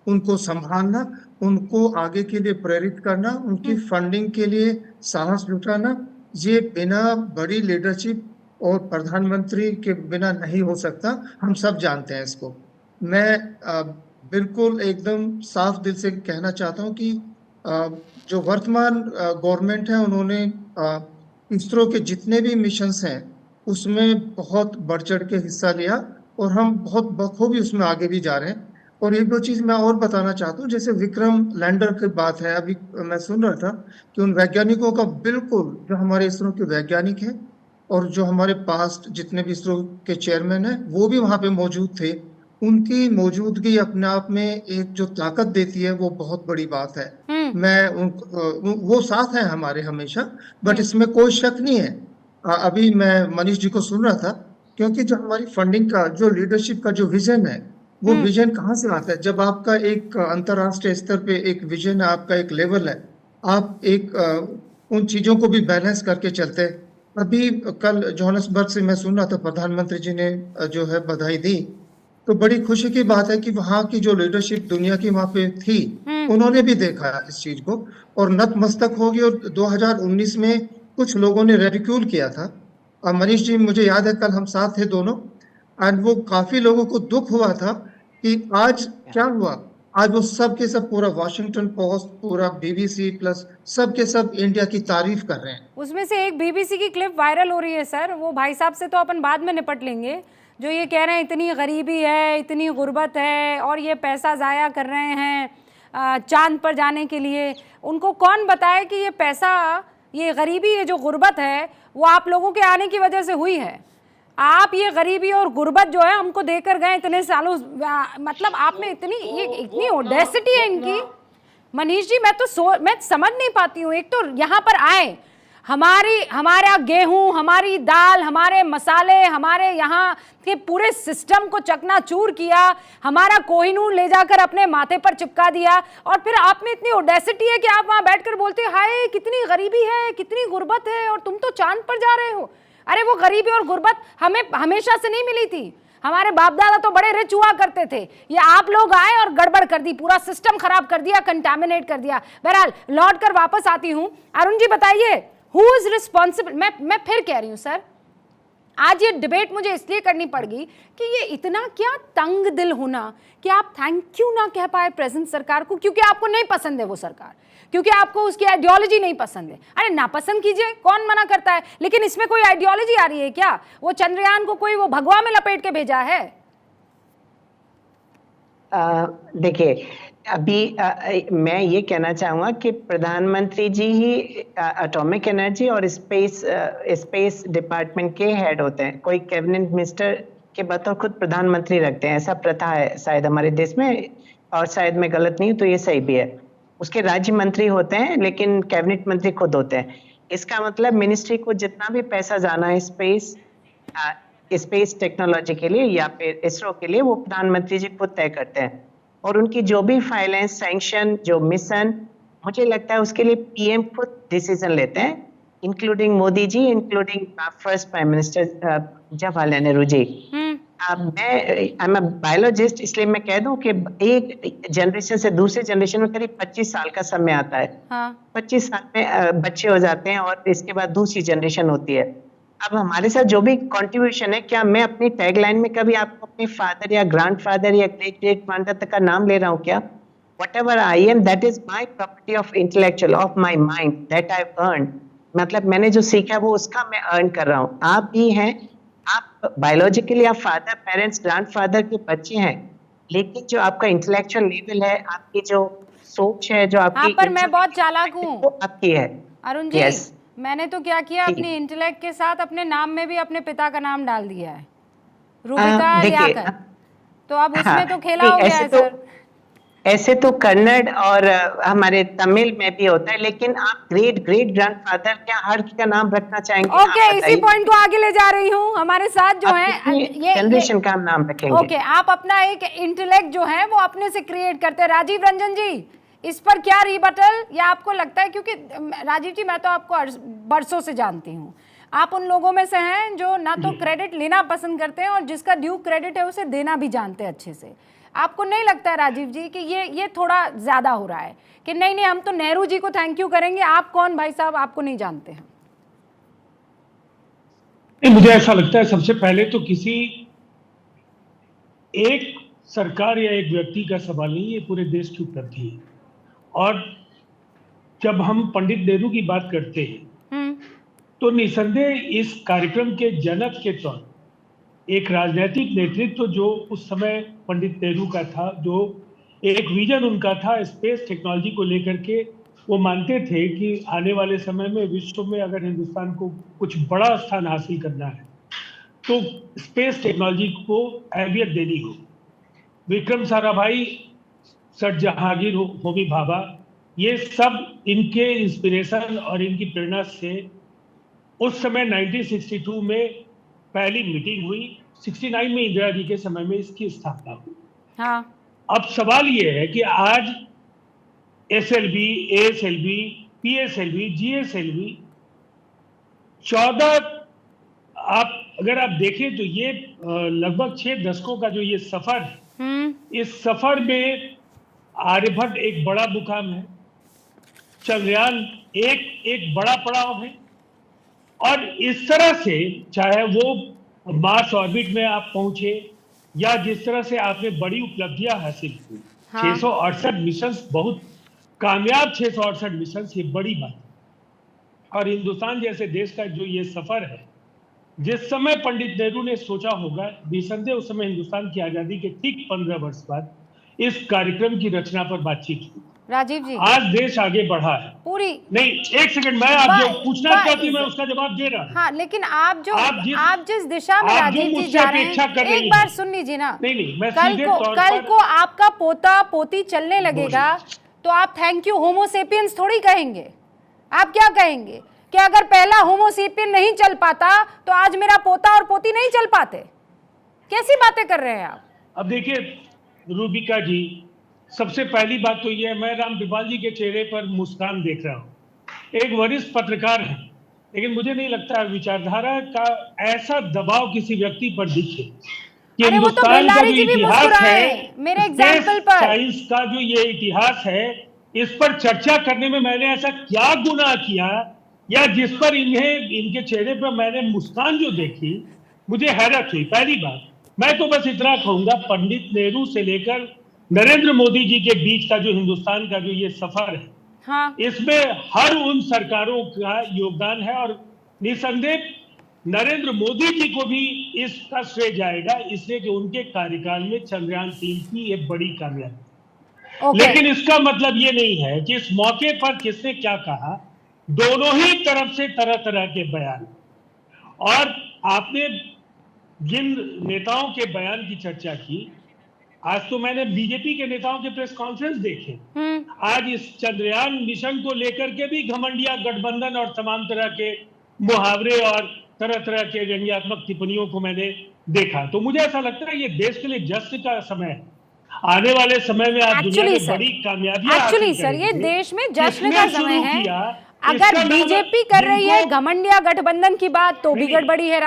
Speaker 12: उनको संभालना, उनको आगे के लिए प्रेरित करना, उनकी फंडिंग के लिए साहस जुटाना, ये बिना बड़ी लीडरशिप और प्रधानमंत्री के बिना नहीं हो सकता। हम सब जानते हैं इसको। मैं बिल्कुल एकदम साफ दिल से कहना चाहता हूँ कि जो वर्तमान गवर्नमेंट है, उन्होंने इसरो के जितने भी मिशंस हैं उसमें बहुत बढ़ चढ़ के हिस्सा लिया और हम बहुत बखूबी उसमें आगे भी जा रहे हैं। और एक दो चीज़ मैं और बताना चाहता हूँ, जैसे विक्रम लैंडर की बात है, अभी मैं सुन रहा था कि उन वैज्ञानिकों का, बिल्कुल जो हमारे इसरो के वैज्ञानिक हैं और जो हमारे पास्ट जितने भी इसरो के चेयरमैन हैं वो भी वहाँ पे मौजूद थे, उनकी मौजूदगी अपने आप में एक जो ताकत देती है वो बहुत बड़ी बात है। मैं वो साथ हैं हमारे हमेशा, बट इसमें कोई शक नहीं है। अभी मैं मनीष जी को सुन रहा था, क्योंकि जो हमारी फंडिंग का, जो लीडरशिप का जो विजन है, वो विजन कहाँ से आता है? जब आपका एक अंतर्राष्ट्रीय स्तर पे एक विजन है, आपका एक लेवल है, आप एक उन चीजों को भी बैलेंस करके चलते हैं। अभी कल जोहान्सबर्ग से मैं सुन रहा था, प्रधानमंत्री जी ने जो है बधाई दी, तो बड़ी खुशी की बात है कि वहाँ की जो लीडरशिप दुनिया की वहाँ पे थी, उन्होंने भी देखा इस चीज को और नतमस्तक होगी। और 2019 में कुछ लोगों ने रेडिक्यूल किया था। मनीष जी, मुझे याद है कल हम साथ थे दोनों, एंड वो काफी लोगों को दुख हुआ था कि आज क्या हुआ। आज वो सब के सब, पूरा वॉशिंगटन पोस्ट, पूरा बीबीसी प्लस सब के सब इंडिया की तारीफ कर रहे हैं।
Speaker 1: उसमें से एक बीबीसी की क्लिप वायरल हो रही है सर, वो भाई साहब से तो अपन बाद में निपट लेंगे, जो ये कह रहे हैं इतनी गरीबी है, इतनी गुर्बत है और ये पैसा ज़ाया कर रहे हैं चांद पर जाने के लिए। उनको कौन बताए कि ये पैसा, ये गरीबी, ये जो गुर्बत है वो आप लोगों के आने की वजह से हुई है। आप ये गरीबी और गुर्बत जो है हमको देकर गए इतने सालों, मतलब आप में इतनी ऑडेसिटी है इनकी। मनीष जी, मैं समझ नहीं पाती हूँ। एक तो यहाँ पर आए, हमारा गेहूं, हमारी दाल, हमारे मसाले, हमारे यहाँ के पूरे सिस्टम को चकनाचूर किया, हमारा कोहिनूर ले जाकर अपने माथे पर चिपका दिया, और फिर आप में इतनी ऑडेसिटी है कि आप वहाँ बैठकर बोलते हैं हाय कितनी गरीबी है, कितनी गुर्बत है, और तुम तो चांद पर जा रहे हो। अरे वो गरीबी और गुर्बत हमें हमेशा से नहीं मिली थी, हमारे बाप दादा तो बड़े रिच हुआ करते थे। ये आप लोग आए और गड़बड़ कर दी, पूरा सिस्टम खराब कर दिया, कंटामिनेट कर दिया। बहरहाल लौट कर वापस आती हूँ। अरुण जी बताइए, हु इज रिस्पॉन्सिबल। मैं फिर कह रही हूँ सर, आज ये डिबेट मुझे इसलिए करनी पड़ गई कि ये इतना क्या तंग दिल होना कि आप थैंक यू ना कह पाए प्रेजेंट सरकार को, क्योंकि आपको नहीं पसंद है वो सरकार, क्योंकि आपको उसकी आइडियोलॉजी नहीं पसंद है। अरे नापसंद कीजिए, कौन मना करता है, लेकिन इसमें कोई आइडियोलॉजी आ रही है क्या? वो चंद्रयान को कोई वो भगवा में लपेट के भेजा है?
Speaker 13: देखिए, अभी मैं ये कहना चाहूँगा कि प्रधानमंत्री जी ही एटॉमिक एनर्जी और स्पेस डिपार्टमेंट के हेड होते हैं। कोई कैबिनेट मिनिस्टर के बतौर खुद प्रधानमंत्री रखते हैं, ऐसा प्रथा है शायद हमारे देश में, और शायद मैं गलत नहीं हूँ तो ये सही भी है। उसके राज्य मंत्री होते हैं लेकिन कैबिनेट मंत्री खुद होते हैं। इसका मतलब मिनिस्ट्री को जितना भी पैसा जाना है स्पेस टेक्नोलॉजी के लिए या फिर इसरो के लिए, वो प्रधानमंत्री जी खुद तय करते हैं। और उनकी जो भी फाइलेंस, सैंक्शन, जो मिशन, मुझे लगता है उसके लिए पीएम खुद डिसीजन लेते हैं, including Modi ji, including first prime minister Jawaharlal Nehru ji. मैं आई एम अ बायोलॉजिस्ट, इसलिए मैं कह दूं कि एक जनरेशन से दूसरे जनरेशन में करीब 25 साल का समय आता है। 25 साल में बच्चे हो जाते हैं और इसके बाद दूसरी जनरेशन होती है। अब हमारे साथ जो भी कंट्रीब्यूशन है, क्या मैं अपनी टैगलाइन में कभी आपको अपने फादर या ग्रैंडफादर या ग्रेट ग्रेट ग्रैंडफादर का नाम ले रहा हूँ क्या? Whatever I am, that is my property of intellectual, of my mind, that I've earned. मतलब मैंने जो सीखा वो उसका मैं अर्न कर रहा हूँ। आप भी हैं, आप बायोलॉजिकली आप फादर, पेरेंट्स, ग्रैंडफादर के बच्चे हैं, लेकिन जो आपका इंटेलेक्चुअल लेवल है, आपकी जो सोच है, जो आपकी,
Speaker 1: पर मैं बहुत चालाक हूँ,
Speaker 13: वो आपकी है
Speaker 1: अरुण जी। मैंने तो क्या किया, अपनी इंटेलेक्ट के साथ अपने नाम में भी अपने पिता का नाम डाल दिया है, रूबिका लियाकत। तो अब उसमें तो खेला हो गया है सर।
Speaker 13: ऐसे तो कन्नड़ और हमारे तमिल में भी होता है, लेकिन आप ग्रेट ग्रेट ग्रैंडफादर क्या हर का नाम रखना चाहेंगे?
Speaker 1: ओके, इसी पॉइंट को आगे ले जा रही हूँ। हमारे साथ जो है
Speaker 13: ये जनरेशन का नाम रखेंगे।
Speaker 1: ओके, आप अपना एक इंटेलेक्ट जो है वो अपने से क्रिएट करते हैं। राजीव रंजन जी, इस पर क्या रिबटल, या आपको लगता है, क्योंकि राजीव जी मैं तो आपको बरसों से जानती हूँ, आप उन लोगों में से हैं जो ना तो क्रेडिट लेना पसंद करते हैं और जिसका ड्यू क्रेडिट है उसे देना भी जानते हैं अच्छे से। आपको नहीं लगता है राजीव जी कि ये थोड़ा ज्यादा हो रहा है कि नहीं हम तो नेहरू जी को थैंक यू करेंगे, आप कौन भाई साहब, आपको नहीं जानते हैं?
Speaker 14: मुझे ऐसा लगता है सबसे पहले तो किसी एक सरकार या एक व्यक्ति का सवाल नहीं, ये पूरे देश की उपलब्धि है। और जब हम पंडित नेहरू की बात करते हैं तो निसंदेह इस कार्यक्रम के जनक के तौर एक राजनीतिक नेतृत्व जो उस समय पंडित नेहरू का था, जो एक विजन उनका था स्पेस टेक्नोलॉजी को लेकर के, वो मानते थे कि आने वाले समय में विश्व में अगर हिंदुस्तान को कुछ बड़ा स्थान हासिल करना है तो स्पेस टेक्नोलॉजी को अहमियत देनी हो। विक्रम साराभाई, सर जहांगीर, होमी भाभा, ये सब इनके इंस्पिरेशन और इनकी प्रेरणा से उस समय 1962 में पहली मीटिंग हुई, 69 में इंदिरा जी के समय में इसकी स्थापना हुई।
Speaker 1: हाँ। अब
Speaker 14: सवाल ये है कि आज SLV, ASLV, PSLV, GSLV 14, अगर आप देखें तो ये लगभग 6 दशकों का जो ये सफर है, इस सफर में आर्यभट्ट एक बड़ा मुकाम है, चंद्रयान एक बड़ा पड़ाव है, और इस तरह से चाहे वो मार्स ऑर्बिट में आप पहुंचे, या जिस तरह से आपने बड़ी उपलब्धियां हासिल की, 668 मिशन, बहुत कामयाब 668 मिशन, ये बड़ी बात है। और हिंदुस्तान जैसे देश का जो ये सफर है, जिस समय पंडित नेहरू ने सोचा होगा, निसंदेह उस समय हिंदुस्तान की आजादी के ठीक 15 वर्ष बाद इस कार्यक्रम की रचना पर बातचीत हुई।
Speaker 1: राजीव जी,
Speaker 14: आज देश आगे बढ़ा है
Speaker 1: पूरी
Speaker 14: नहीं, एक सेकंड, मैं आप जो पूछना चाहती हूँ मैं उसका जवाब दे रहा हूँ।
Speaker 1: हाँ, लेकिन आप जिस दिशा में
Speaker 14: आप जो
Speaker 1: राजीव जी
Speaker 14: मुझसे
Speaker 1: जा रहे
Speaker 14: अपेक्षा कर
Speaker 1: हैं,
Speaker 14: रही
Speaker 1: एक बार
Speaker 14: हैं।
Speaker 1: सुन लीजिए ना।
Speaker 14: नहीं, मैं
Speaker 1: कल
Speaker 14: सीधे
Speaker 1: को
Speaker 14: तौर
Speaker 1: कल
Speaker 14: पर
Speaker 1: को आपका पोता पोती चलने लगेगा तो आप थैंक यू होमोसेपियंस थोड़ी कहेंगे। आप क्या कहेंगे कि अगर पहला होमोसेपियन नहीं चल पाता तो आज मेरा पोता और पोती नहीं चल पाते? कैसी बातें कर रहे हैं आप?
Speaker 14: अब देखिए रूबिका जी, सबसे पहली बात तो ये है, मैं रामकृपाल जी के चेहरे पर मुस्कान देख रहा हूँ। एक वरिष्ठ पत्रकार है, लेकिन मुझे नहीं लगता विचारधारा का ऐसा दबाव किसी व्यक्ति पर दिखे कि
Speaker 1: अरे वो तो
Speaker 14: हिंदुस्तान का
Speaker 1: बेल्लारी
Speaker 14: जो
Speaker 1: जी भी
Speaker 14: इतिहास
Speaker 1: मुस्कुराए
Speaker 14: है,
Speaker 1: मेरे
Speaker 14: स्पेस
Speaker 1: एग्जाम्पल पर।
Speaker 14: साइंस का जो ये इतिहास है, इस पर चर्चा करने में मैंने ऐसा क्या गुनाह किया, या जिस पर इनके चेहरे पर मैंने मुस्कान जो देखी, मुझे हैरत हुई। पहली बात, मैं तो बस इतना कहूंगा, पंडित नेहरू से लेकर नरेंद्र मोदी जी के बीच का जो हिंदुस्तान का जो ये सफर है,
Speaker 1: हाँ,
Speaker 14: इसमें हर उन सरकारों का योगदान है, और निसंदेह नरेंद्र मोदी जी को भी इसका श्रेय जाएगा, इसलिए कि उनके कार्यकाल में चंद्रयान 3 की एक बड़ी कामयाबी। लेकिन इसका मतलब ये नहीं है कि इस मौके पर किसने क्या कहा, दोनों ही तरफ से तरह तरह के बयान, और आपने जिन नेताओं के बयान की चर्चा की, आज तो मैंने बीजेपी के नेताओं के प्रेस कॉन्फ्रेंस देखे। आज इस चंद्रयान मिशन को लेकर के भी घमंडिया गठबंधन और तमाम तरह के मुहावरे और तरह तरह के व्यंग्यात्मक टिप्पणियों को मैंने देखा। तो मुझे ऐसा लगता है ये देश के लिए जश्न का समय है। आने वाले समय में आप दुनिया में बड़ी कामयाबियां
Speaker 1: एक्चुअली सर, ये देश में जश्न का समय है। अगर बीजेपी कर रही है घमंडिया गठबंधन की बात तो भी गड़बड़ी है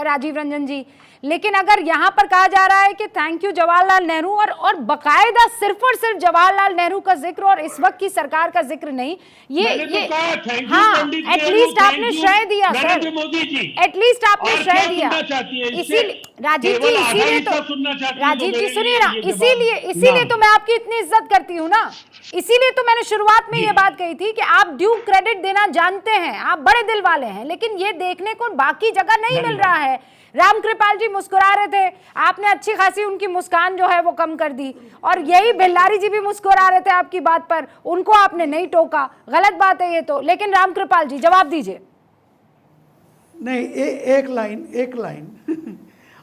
Speaker 1: राजीव रंजन जी। लेकिन अगर यहाँ पर कहा जा रहा है कि थैंक यू जवाहरलाल नेहरू, और बकायदा सिर्फ और सिर्फ जवाहरलाल नेहरू का जिक्र और इस वक्त की सरकार का जिक्र नहीं, ये हाँ, एटलीस्ट आपने श्रेय दिया सर, एटलीस्ट आपने श्रेय दिया। इसीलिए राजीव जी, इसीलिए तो राजीव जी सुनिए ना, इसीलिए तो मैं आपकी इतनी इज्जत करती हूँ ना, इसीलिए तो मैंने शुरुआत में ये बात कही थी कि आप ड्यू क्रेडिट देना जानते हैं, आप बड़े दिल वाले हैं, लेकिन ये देखने को बाकी जगह नहीं मिल रहा है। रामकृपाल जी मुस्कुरा रहे थे, आपने अच्छी खासी उनकी मुस्कान जो है वो कम कर दी, और यही बेल्लारी जी भी मुस्कुरा रहे थे आपकी बात पर, उनको आपने नहीं टोका। गलत बात है ये तो। लेकिन रामकृपाल जी जवाब दीजिए।
Speaker 8: नहीं, एक लाइन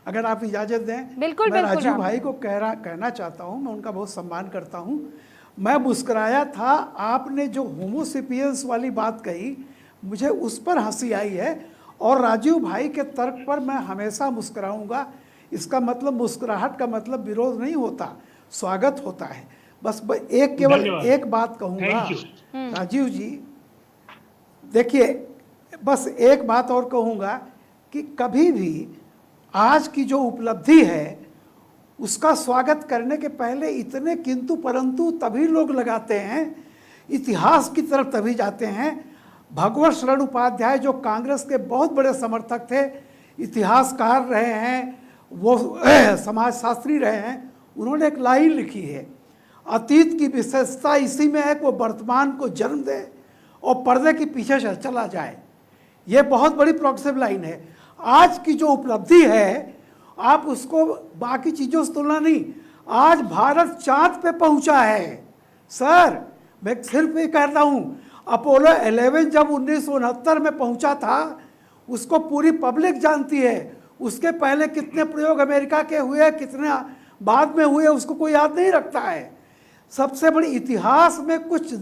Speaker 8: अगर आप इजाजत दें।
Speaker 1: बिल्कुल
Speaker 8: मैं
Speaker 1: बिल्कुल।
Speaker 8: राजीव भाई को कहना चाहता हूं, मैं उनका बहुत सम्मान करता हूं। मैं मुस्कुराया था, आपने जो होमोसेपियंस वाली बात कही मुझे उस पर हंसी आई है, और राजीव भाई के तर्क पर मैं हमेशा मुस्कुराऊंगा। इसका मतलब मुस्कुराहट का मतलब विरोध नहीं होता, स्वागत होता है। बस केवल एक बात कहूँगा राजीव जी, देखिए बस एक बात और कहूँगा कि कभी भी आज की जो उपलब्धि है उसका स्वागत करने के पहले इतने किंतु परंतु तभी लोग लगाते हैं, इतिहास की तरफ तभी जाते हैं। भगवत शरण उपाध्याय जो कांग्रेस के बहुत बड़े समर्थक थे, इतिहासकार रहे हैं, वो समाजशास्त्री रहे हैं, उन्होंने एक लाइन लिखी है, अतीत की विशेषता इसी में है कि वो वर्तमान को जन्म दे और पर्दे के पीछे से चला जाए। ये बहुत बड़ी प्रोग्रेसिव लाइन है। आज की जो उपलब्धि है आप उसको बाकी चीज़ों से तुलना नहीं, आज भारत चांद पे पहुंचा है सर। मैं सिर्फ ये कहता हूँ, अपोलो 11 जब 1969 में पहुंचा था उसको पूरी पब्लिक जानती है। उसके पहले कितने प्रयोग अमेरिका के हुए, कितने बाद में हुए, उसको कोई याद नहीं रखता है। सबसे बड़ी इतिहास में कुछ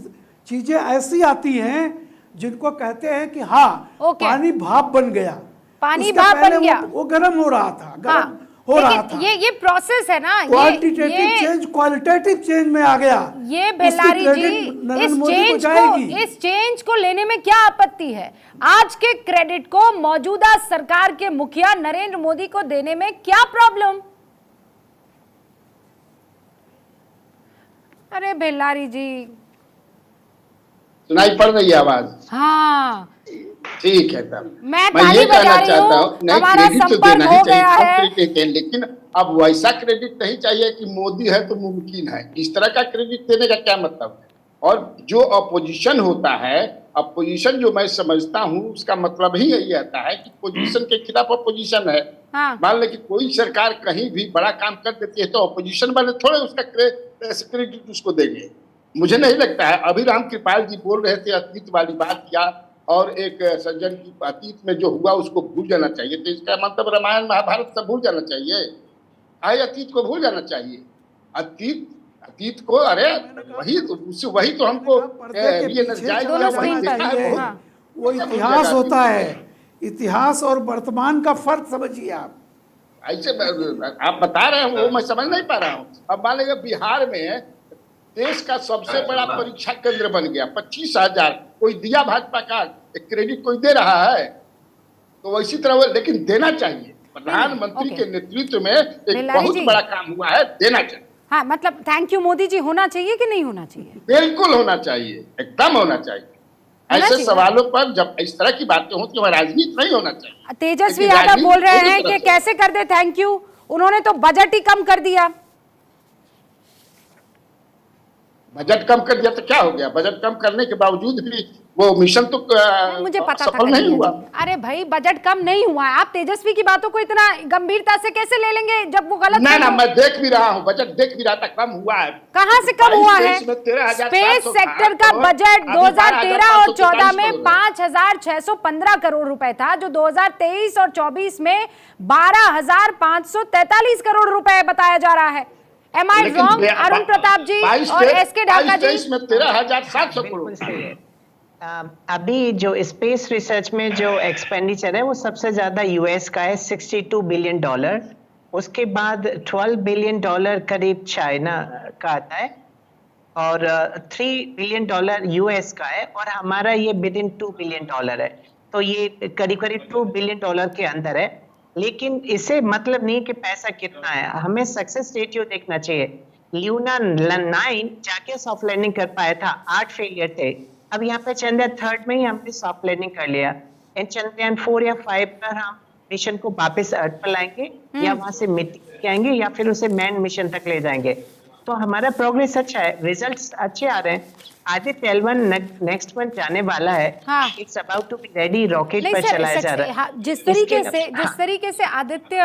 Speaker 8: चीज़ें ऐसी आती हैं जिनको कहते हैं कि हाँ पानी भाप बन गया,
Speaker 1: पानी भाप बन गया,
Speaker 8: वो गर्म हो रहा था, गर्म हो रहा था।
Speaker 1: ये प्रोसेस है ना,
Speaker 8: क्वांटिटेटिव चेंज क्वालिटेटिव चेंज में आ गया।
Speaker 1: ये बेल्लारी जी, इस चेंज को लेने में क्या आपत्ति है? आज के क्रेडिट को मौजूदा सरकार के मुखिया नरेंद्र मोदी को देने में क्या प्रॉब्लम? अरे बेल्लारी जी,
Speaker 10: सुनाई पड़ रही है आवाज?
Speaker 1: हाँ
Speaker 15: ठीक है तब
Speaker 1: मैं
Speaker 15: ये कहना चाहता हूँ
Speaker 1: हमारा
Speaker 15: क्रेडिट तो
Speaker 1: संपर्क
Speaker 15: देना ही
Speaker 1: हो
Speaker 15: चाहिए,
Speaker 1: गया
Speaker 15: सब
Speaker 1: है।
Speaker 15: क्रेडिट दें, लेकिन अब वैसा क्रेडिट नहीं चाहिए कि मोदी है तो मुमकिन है, इस तरह का क्रेडिट देने का क्या मतलब है। और जो अपोजिशन होता है, अपोजिशन जो मैं समझता हूँ उसका मतलब ही यही आता है कि पोजीशन के खिलाफ अपोजिशन है। मान ले कि कोई सरकार कहीं भी बड़ा काम कर देती है तो अपोजिशन वाले थोड़े उसका क्रेडिट उसको देंगे, मुझे नहीं लगता है। अभी राम कृपाल जी बोल रहे थे अतीत वाली बात किया, और एक सज्जन की अतीत में जो हुआ उसको भूल जाना चाहिए, तो इसका मतलब रामायण महाभारत सब भूल जाना चाहिए, अतीत को भूल जाना चाहिए। अतीत को अरे वही तो हमको
Speaker 8: वो इतिहास होता है, इतिहास और वर्तमान का फर्क समझिए आप।
Speaker 15: ऐसे आप बता रहे हैं वो मैं समझ नहीं पा रहा हूँ। अब मान लीजिए बिहार में देश का सबसे बड़ा परीक्षा केंद्र बन गया, 25,000 कोई दिया भाजपा का क्रेडिट कोई दे रहा है, तो इसी तरह लेकिन देना चाहिए। प्रधानमंत्री के नेतृत्व में एक बहुत बड़ा काम हुआ है, देना चाहिए।
Speaker 1: हाँ, मतलब थैंक यू मोदी जी होना चाहिए कि नहीं होना चाहिए? बिल्कुल
Speaker 15: होना चाहिए, एकदम होना चाहिए। ऐसे सवालों पर जब इस तरह की बातें होती है राजनीति नहीं होना चाहिए।
Speaker 1: तेजस्वी यादव बोल रहे हैं कि कैसे कर दे थैंक यू, उन्होंने तो बजट ही कम कर दिया।
Speaker 15: बजट कम कर दिया तो क्या हो गया? बजट कम करने के बावजूद भी वो मिशन तो
Speaker 1: मुझे पता
Speaker 15: सफल नहीं हुआ।
Speaker 1: अरे भाई बजट कम नहीं हुआ, आप तेजस्वी की बातों को इतना गंभीरता से कैसे ले लेंगे जब वो गलत
Speaker 15: ना मैं देख भी रहा हूँ, बजट देख भी रहा था, कम हुआ है।
Speaker 1: कहाँ से कम हुआ है? स्पेस सेक्टर का बजट 2013 और 14 में 5,615 करोड़ रुपए था, जो 2023 और 24 में 12,543 करोड़ रुपए बताया जा रहा है। Am I wrong? Arun Pratap जी और एसके ढाका जी,
Speaker 15: 13,700 करोड़।
Speaker 13: अभी जो स्पेस रिसर्च में जो एक्सपेंडिचर है वो सबसे ज्यादा यूएस का है, $62 बिलियन। उसके बाद $12 बिलियन करीब चाइना का आता है, और $3 बिलियन यूएस का है, और हमारा ये विदिन $2 बिलियन है। तो ये करीब करीब $2 बिलियन के अंदर है। लेकिन इसे मतलब नहीं कि पैसा कितना है, हमें सक्सेस रेशियो देखना चाहिए। ल्यूना 9 जाके सॉफ्ट लैंडिंग कर पाया था, 8 फेलियर थे। अब यहाँ पे चंद्रयान 3 में ही हमने सॉफ्ट लैंडिंग कर लिया, एंड चंद्रयान 4 या 5 पर हम मिशन को वापस अर्थ पर लाएंगे, या वहां से मिट्टी आएंगे, या फिर उसे मैन मिशन तक ले जाएंगे। तो हमारा प्रोग्रेस अच्छा है, रिजल्ट्स अच्छे आ रहे हैं। आदित्य L1 नेक्स्ट मंथ जाने वाला है। It's about to be ready, rocket पर चलाया जा रहा है।
Speaker 1: जिस तरीके से आदित्य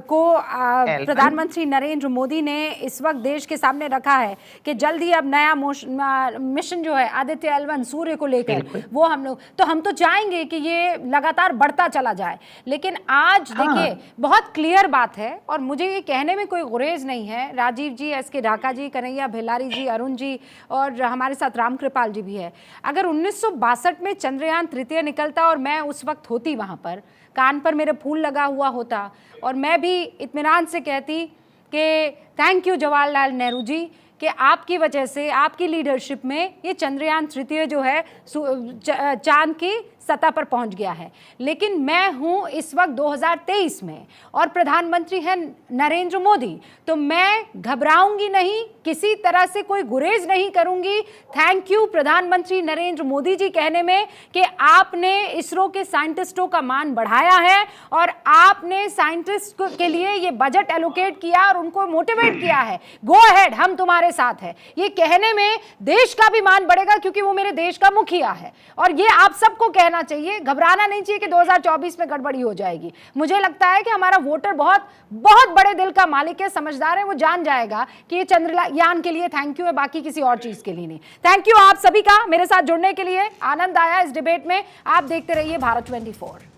Speaker 1: को प्रधानमंत्री नरेंद्र मोदी ने इस वक्त देश के सामने रखा है कि जल्द ही अब नया मिशन जो है आदित्य L1 सूर्य को लेकर, वो हम तो चाहेंगे कि ये लगातार बढ़ता चला जाए। लेकिन आज देखिए बहुत क्लियर बात है, और मुझे ये कहने में कोई गुरेज नहीं है, राजीव जी, एसके ढाका जी, कन्हैया भिलारी जी, अरुण जी, और हमारे साथ राम कृपाल जी भी है। अगर 1962 में चंद्रयान 3 निकलता और मैं उस वक्त होती वहां पर, कान पर मेरे फूल लगा हुआ होता, और मैं भी इत्मीनान से कहती कि थैंक यू जवाहरलाल नेहरू जी, कि आपकी वजह से, आपकी लीडरशिप में ये चंद्रयान 3 जो है चांद की सतह पर पहुंच गया है। लेकिन मैं हूं इस वक्त 2023 में, और प्रधानमंत्री है नरेंद्र मोदी, तो मैं घबराऊंगी नहीं, किसी तरह से कोई गुरेज नहीं करूंगी। थैंक यू प्रधानमंत्री नरेंद्र मोदी जी कहने में कि आपने इसरो के साइंटिस्टों का मान बढ़ाया है, और आपने साइंटिस्ट के लिए ये बजट एलोकेट किया और उनको मोटिवेट किया है। गो अहेड, हम तुम्हारे साथ है। ये कहने में देश का भी मान बढ़ेगा, क्योंकि वो मेरे देश का मुखिया है, और ये आप सबको कहना चाहिए। घबराना नहीं चाहिए कि 2024 में गड़बड़ी हो जाएगी। मुझे लगता है कि हमारा वोटर बहुत बहुत बड़े दिल का मालिक है, समझदार है, वो जान जाएगा कि ये चंद्रयान के लिए थैंक यू है, बाकी किसी और चीज के लिए नहीं। थैंक यू आप सभी का मेरे साथ जुड़ने के लिए, आनंद आया इस डिबेट में। आप देखते रहिए भारत 24।